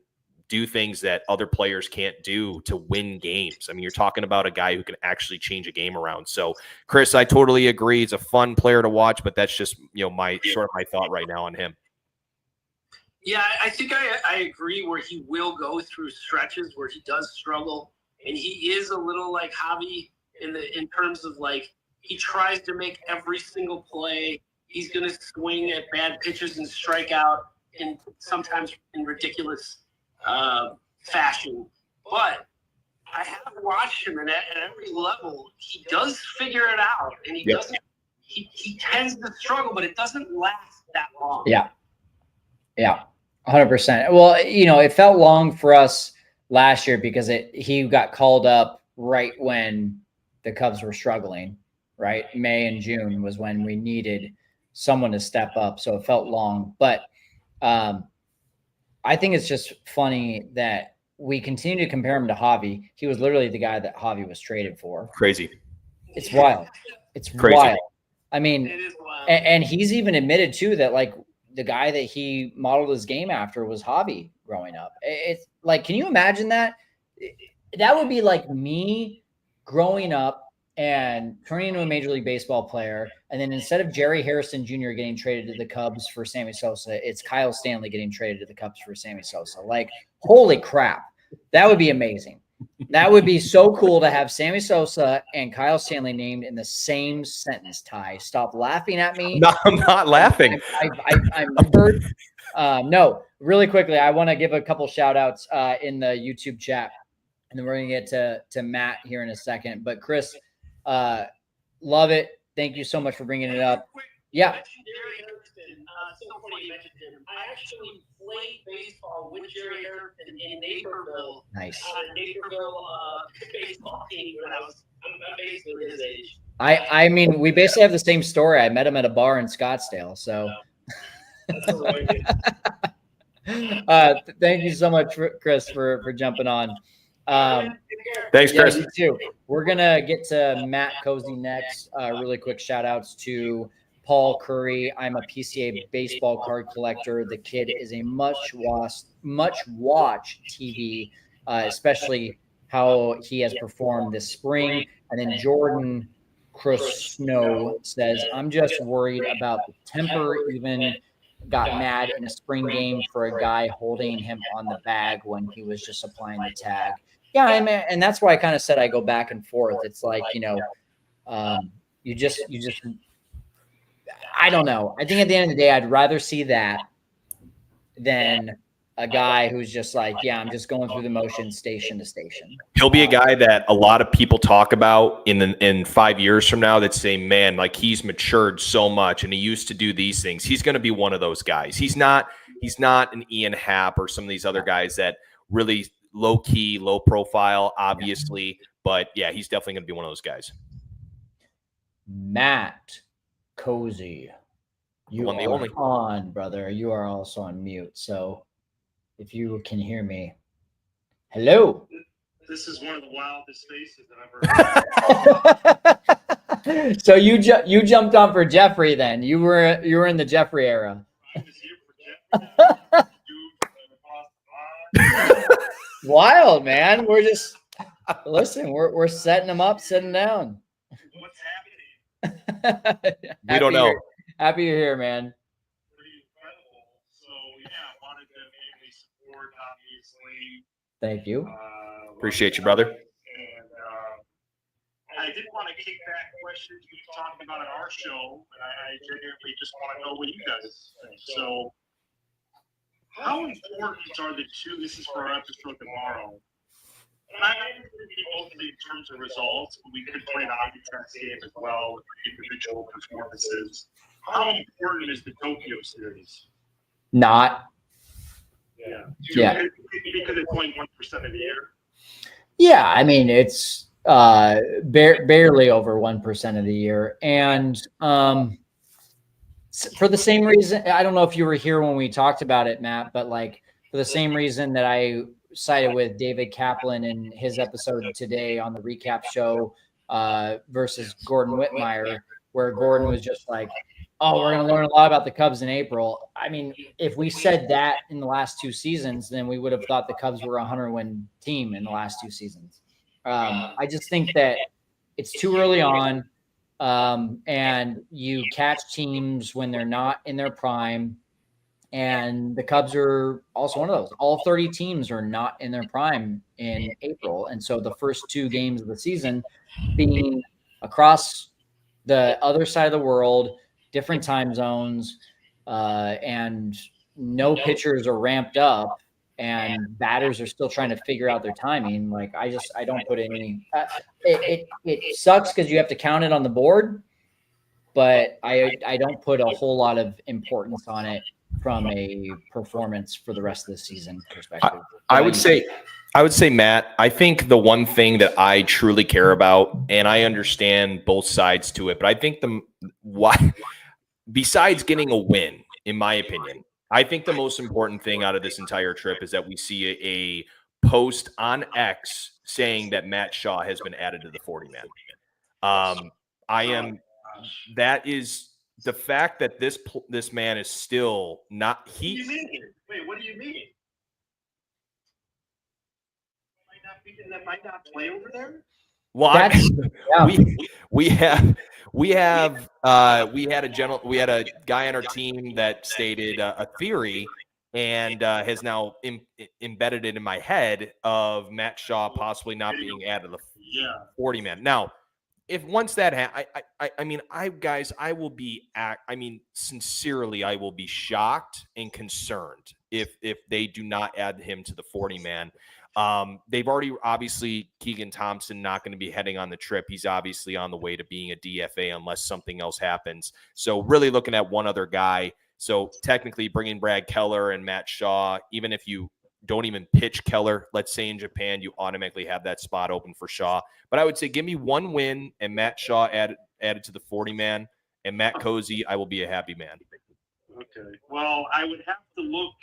do things that other players can't do to win games. You're talking about a guy who can actually change a game around. So, Chris, I totally agree. He's a fun player to watch, but that's just, my thought right now on him. Yeah, I think I agree where he will go through stretches where he does struggle, and he is a little like Javi in terms of, like, he tries to make every single play. He's going to swing at bad pitches and strike out, and sometimes in ridiculous fashion. But I have watched him, and at every level, he does figure it out, and he doesn't. He tends to struggle, but it doesn't last that long. Yeah, 100%. Well, it felt long for us last year because he got called up right when the Cubs were struggling. Right, May and June was when we needed someone to step up, so it felt long. But I think it's just funny that we continue to compare him to Javi. He was literally the guy that Javi was traded for. Crazy. It's wild. It's crazy. Wild. It is wild. And he's even admitted too that, like, the guy that he modeled his game after was Javi growing up. It's like, can you imagine that? That would be like me growing up and turning into a Major League Baseball player, and then instead of Jerry Harrison Jr. getting traded to the Cubs for Sammy Sosa, it's Kyle Stanley getting traded to the Cubs for Sammy Sosa. Like, holy crap. That would be amazing. That would be so cool to have Sammy Sosa and Kyle Stanley named in the same sentence. Ty, stop laughing at me. No, I'm not laughing. I remembered. No, really quickly, I want to give a couple shout outs in the YouTube chat, and then we're going to get to Matt here in a second. But Chris, love it. Thank you so much for bringing it up. Yeah. Jerry Harrison, so funny you mentioned him. I actually played baseball with Jerry Harrison in Naperville. Nice. Naperville baseball team when I'm basically his age. We basically have the same story. I met him at a bar in Scottsdale. So thank you so much, Chris, for jumping on. Thanks, Chris. You too. We're gonna get to Matt Cozy next. Really quick shout outs to Paul Curry. I'm a PCA baseball card collector. The kid is a much watch TV, especially how he has performed this spring. And then Jordan Crosno says, I'm just worried about the temper. Even got mad in a spring game for a guy holding him on the bag when he was just applying the tag. Yeah, and that's why I kind of said I go back and forth. It's like, you just I don't know. I think at the end of the day, I'd rather see that than a guy who's just like, yeah, I'm just going through the motions station to station. He'll be a guy that a lot of people talk about in 5 years from now that say, man, like he's matured so much and he used to do these things. He's going to be one of those guys. He's not an Ian Happ or some of these other guys that really low key, low profile, obviously. But yeah, he's definitely going to be one of those guys. Matt Cozy, you One, the are only. on, brother. You are also on mute. So if you can hear me, hello. This is one of the wildest faces that I've ever heard. So you jumped on for Jeffrey then. You were in the Jeffrey era. I was here for Jeffrey. Dude from across the pond. Wild, man. We're just listen, we're setting them up, sitting down. What's happening? We don't know. Happy you're here, man. Pretty incredible. So yeah, I wanted to mainly support, obviously. Thank you. Appreciate you, brother. And I did want to kick back questions we talked about on our show, and I genuinely just want to know what you guys think. So, how important are the two? This is for our episode tomorrow. And I think mostly in terms of results, but we could play an eye test game as well with individual performances. How important is the Tokyo series? Not. Yeah. Yeah. Because it's only 1% of the year. Yeah, I mean it's barely over 1% of the year, and for the same reason, I don't know if you were here when we talked about it, Matt, but like for the same reason that I cited with David Kaplan in his episode today on the recap show versus Gordon Whitmire, where Gordon was just like, oh, we're going to learn a lot about the Cubs in April. I mean, if we said that in the last two seasons, then we would have thought the Cubs were a 100-win team in the last two seasons. I just think that it's too early on, and you catch teams when they're not in their prime, and the Cubs are also one of those. All 30 teams are not in their prime in April, and so the first two games of the season being across the other side of the world, different time zones, and no pitchers are ramped up, and batters are still trying to figure out their timing. Like I don't put any. It sucks because you have to count it on the board, but I don't put a whole lot of importance on it from a performance for the rest of the season perspective. I would say, Matt, I think the one thing that I truly care about, and I understand both sides to it, but I think besides getting a win, in my opinion, I think the most important thing out of this entire trip is that we see a post on X saying that Matt Shaw has been added to the 40-man. That is the fact that this man is still not. What do you mean? Wait, what do you mean? That might not play over there. Well, we had a guy on our team that stated a theory and has now embedded it in my head of Matt Shaw possibly not being added to the 40-man. Now, if once that sincerely, I will be shocked and concerned if they do not add him to the 40-man. They've already, obviously, Keegan Thompson not going to be heading on the trip. He's obviously on the way to being a DFA unless something else happens. So really looking at one other guy. So technically bringing Brad Keller and Matt Shaw, even if you don't even pitch Keller, let's say in Japan, you automatically have that spot open for Shaw. But I would say give me one win and Matt Shaw added to the 40-man, and Matt Cozy, I will be a happy man. Okay. Well, I would have to look.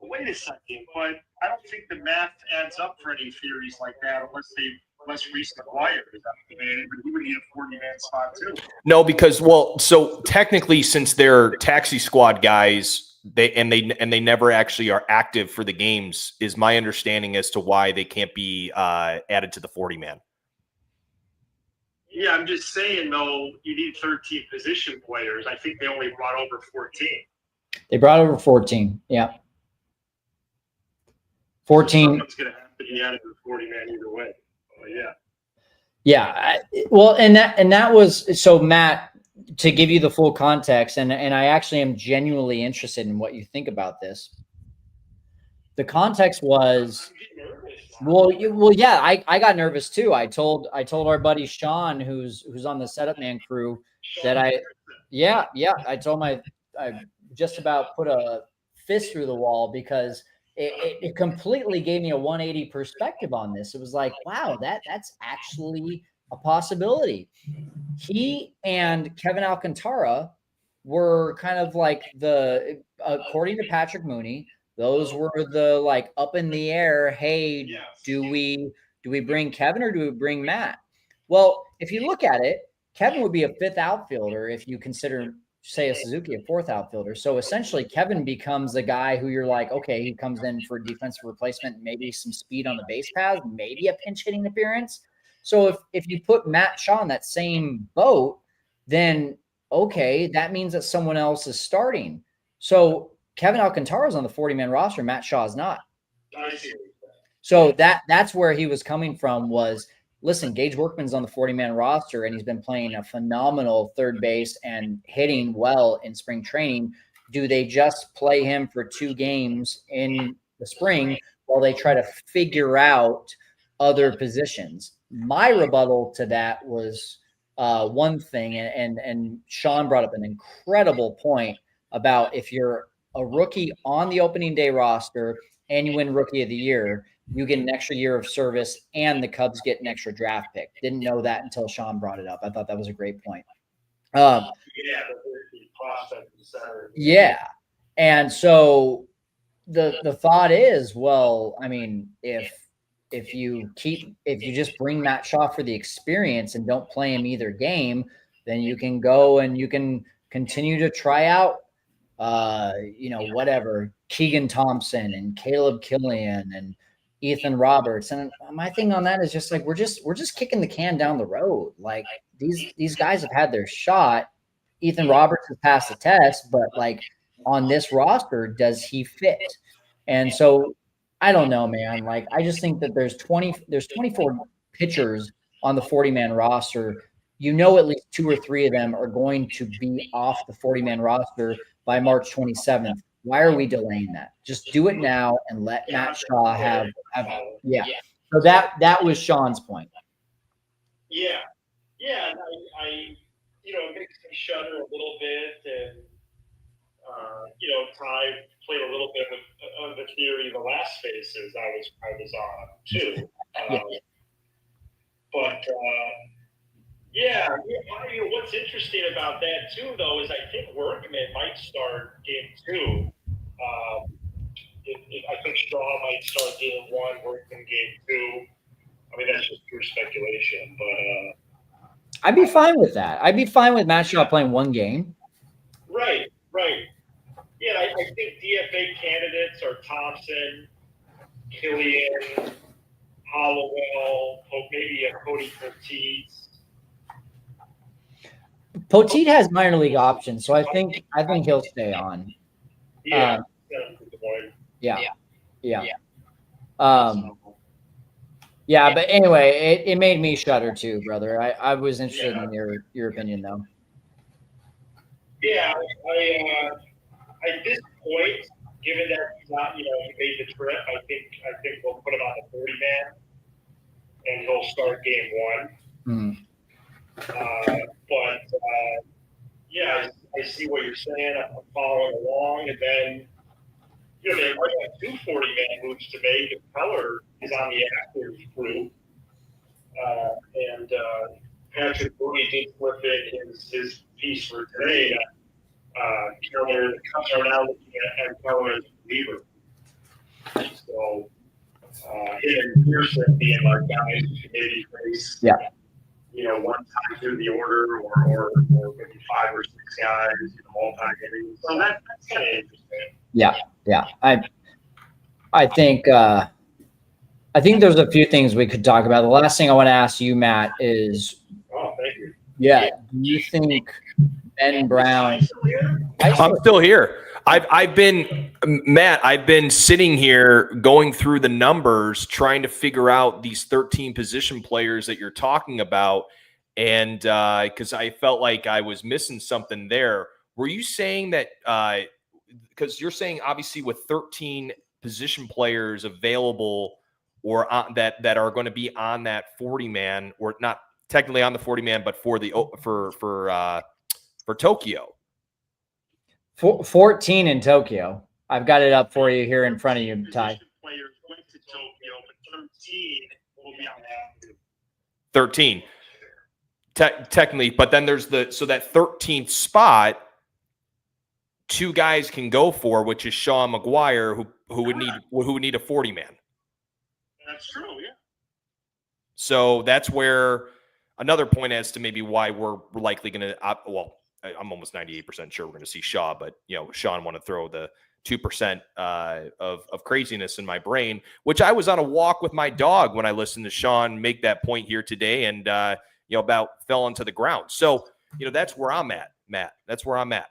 Wait a second, but I don't think the math adds up for any theories like that unless Reese McGuire is up to man, but he would need a 40-man spot too. No, because so technically, since they're taxi squad guys, they never actually are active for the games, is my understanding as to why they can't be added to the 40-man. Yeah, I'm just saying though, you need 13 position players. I think they only brought over 14. They brought over 14. Yeah. 14. Someone's going to have to be added to the 40-man either way. Yeah. Yeah. Well, and that was, so Matt, to give you the full context, and I actually am genuinely interested in what you think about this. the context was, I'm getting nervous now. well, yeah, I got nervous too. I told our buddy Sean, who's on the Setup Man crew, that I told I just about put a fist through the wall because it completely gave me a 180 perspective on this. It was like, wow, that's actually a possibility. He and Kevin Alcantara were kind of like according to Patrick Mooney, those were the like up in the air. Hey, do we bring Kevin or do we bring Matt? Well, if you look at it, Kevin would be a fifth outfielder if you consider Seiya Suzuki a fourth outfielder. So essentially, Kevin becomes the guy who you're like, okay, he comes in for defensive replacement, maybe some speed on the base paths, maybe a pinch hitting appearance. So if you put Matt Shaw in that same boat, then okay, that means that someone else is starting. So Kevin Alcantara is on the 40-man roster, Matt Shaw is not. I see. So that's where he was coming from was, listen, Gage Workman's on the 40-man roster, and he's been playing a phenomenal third base and hitting well in spring training. Do they just play him for 2 games in the spring while they try to figure out other positions? My rebuttal to that was one thing, and Sean brought up an incredible point about if you're a rookie on the opening day roster and you win Rookie of the Year, you get an extra year of service and the Cubs get an extra draft pick. Didn't know that until Sean brought it up. I thought that was a great point. Yeah, the prospect center. Yeah. And so the thought is, well, I mean, if you just bring Matt Shaw for the experience and don't play him either game, then you can go and you can continue to try out, whatever, Keegan Thompson and Caleb Killian and Ethan Roberts. And my thing on that is just like, we're just kicking the can down the road. Like these guys have had their shot. Ethan Roberts has passed the test, but like on this roster, does he fit? And so I don't know, man. Like, I just think that there's 24 pitchers on the 40-man roster. You know, at least 2 or 3 of them are going to be off the 40-man roster by March 27th. Why are we delaying that? Just do it now and let Matt Shaw have yeah. So that was Sean's point. Yeah. And I it makes me shudder a little bit, and Ty played a little bit with the theory the last spaces I was on too. What's interesting about that too, though, is I think Workman might start game 2. I think Shaw might start game 1, Workman game 2. I mean, that's just pure speculation, but I'd be fine with that. I'd be fine with Matt Shaw playing 1 game. Right. Yeah, I think DFA candidates are Thompson, Killian, Hollowell, maybe a Cody Poteet. Poteet has minor league options, so I think he'll stay on. Yeah. But anyway, it made me shudder too, brother. I was interested in your opinion though. Yeah, at this point, given that he's not, he made the trip, I think we'll put him on the 40-man, and he'll start game 1. I see what you're saying. I'm following along, and then they might have 2 40-man moves to make if Keller is on the active group. Patrick Mooney did flip in his piece for today. The Cubs are now looking at Keller as a reliever. So, him and Pearson being like guys who can maybe face, one time through the order or maybe 5 or 6 guys, multi-hitting. So that's kind of interesting. Yeah. I think there's a few things we could talk about. The last thing I want to ask you, Matt, is thank you. Yeah, do you think Ben Brown? I'm still here. I've been sitting here going through the numbers, trying to figure out these 13 position players that you're talking about. And because I felt like I was missing something there. Were you saying that because you're saying obviously with 13 position players available or that are going to be on that 40 man, or not technically on the 40 man, but for Tokyo. 14 in Tokyo. I've got it up for you here in front of you, Ty. Players went to Tokyo, but 13 will be on that. 13. Technically, but then there's that 13th spot, 2 guys can go for, which is Sean McGuire, who would need a 40 man. That's true, yeah. So that's where another point as to maybe why we're likely going to. Well, I'm almost 98% sure we're going to see Shaw, but Sean want to throw the 2% of craziness in my brain, which I was on a walk with my dog when I listened to Sean make that point here today, and about fell onto the ground. So that's where I'm at, Matt. That's where I'm at.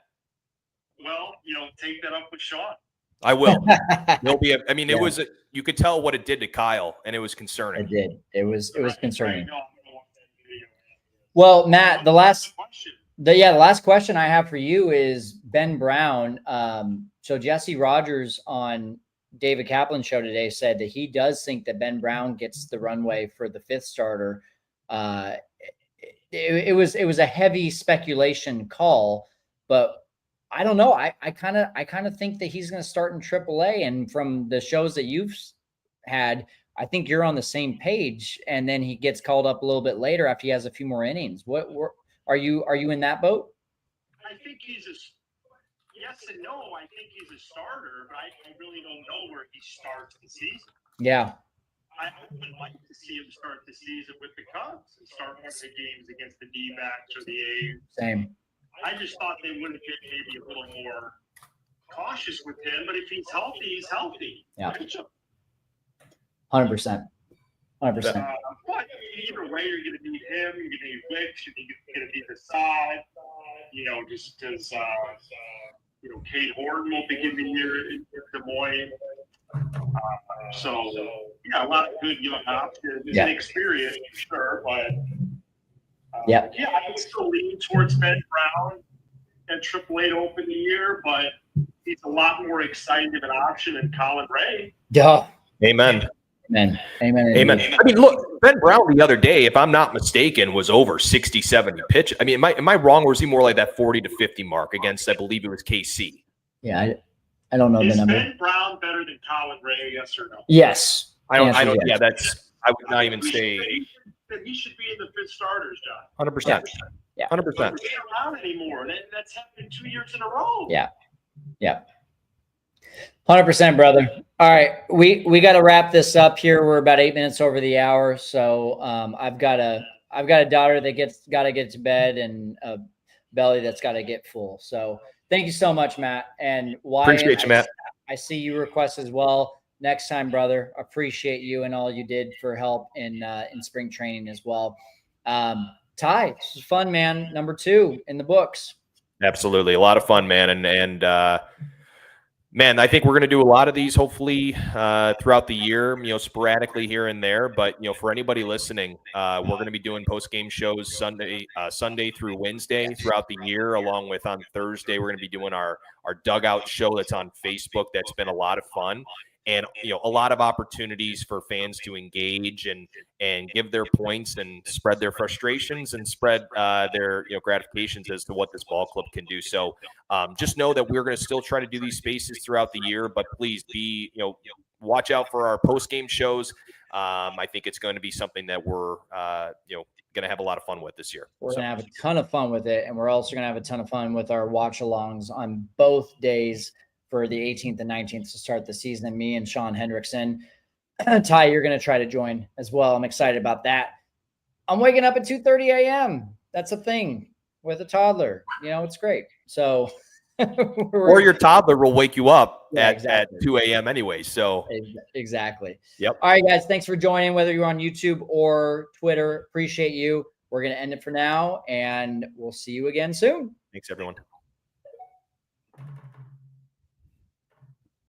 Well, take that up with Sean. I will. It was. You could tell what it did to Kyle, and it was concerning. It did. It was concerning. Well, Matt, the last question I have for you is Ben Brown. So Jesse Rogers on David Kaplan's show today said that he does think that Ben Brown gets the runway for the 5th starter. It was a heavy speculation call, but I don't know. I kind of think that he's going to start in AAA, and from the shows that you've had, I think you're on the same page. And then he gets called up a little bit later after he has a few more innings. What are you in that boat? I think he's yes and no. I think he's a starter, but I really don't know where he starts the season. Yeah. I would like to see him start the season with the Cubs and start one of the games against the D-backs or the A's. Same. I just thought they would have been maybe a little more cautious with him, but if he's healthy, he's healthy. Yeah. 100%. 100%. But either way, you're going to need him. You're going to need Wicks. You're going to need the side. Just because Kate Horton will begin the year in Des Moines. A lot of good young options. Yeah. Experience, sure, but yeah, I would still lean towards Ben Brown and AAA to open the year, but he's a lot more exciting of an option than Colin Ray. Duh. Amen. Amen. I mean, look, Ben Brown the other day, if I'm not mistaken, was over 60, 70 pitch. I mean, am I wrong, or is he more like that 40 to 50 mark against, I believe it was KC? Yeah, I don't know the number. Is Ben Brown better than Colin Ray, yes or no? Yes. I don't. Yes. I would not even say. He should be in the 5th starters, John. 100%. Yeah. 100%. He's not around anymore. That's happened 2 years in a row. Yeah. 100%, brother. All right, we got to wrap this up here. We're about 8 minutes over the hour, so I've got a daughter that got to get to bed and a belly that's got to get full. So thank you so much, Matt. And Wyatt, appreciate you, Matt. I see you request as well. Next time, brother. Appreciate you and all you did for help in spring training as well. Ty, this was fun, man. Number 2 in the books. Absolutely, a lot of fun, man, and man, I think we're going to do a lot of these hopefully throughout the year, sporadically here and there. But for anybody listening, we're going to be doing post-game shows Sunday through Wednesday throughout the year, along with on Thursday we're going to be doing our dugout show that's on Facebook. That's been a lot of fun. And a lot of opportunities for fans to engage and give their points and spread their frustrations and spread their gratifications as to what this ball club can do. So just know that we're going to still try to do these spaces throughout the year, but please be watch out for our post game shows. I think it's going to be something that we're going to have a lot of fun with this year. We're going to have a ton of fun with it, and we're also going to have a ton of fun with our watch-alongs on both days for the 18th and 19th to start the season. And me and Sean Hendrickson. Ty, you're going to try to join as well. I'm excited about that. I'm waking up at 2:30 a.m. That's a thing with a toddler. It's great. So, or your toddler will wake you up exactly. at 2 a.m. anyway. So exactly. Yep. All right, guys. Thanks for joining, whether you're on YouTube or Twitter. Appreciate you. We're going to end it for now, and we'll see you again soon. Thanks, everyone.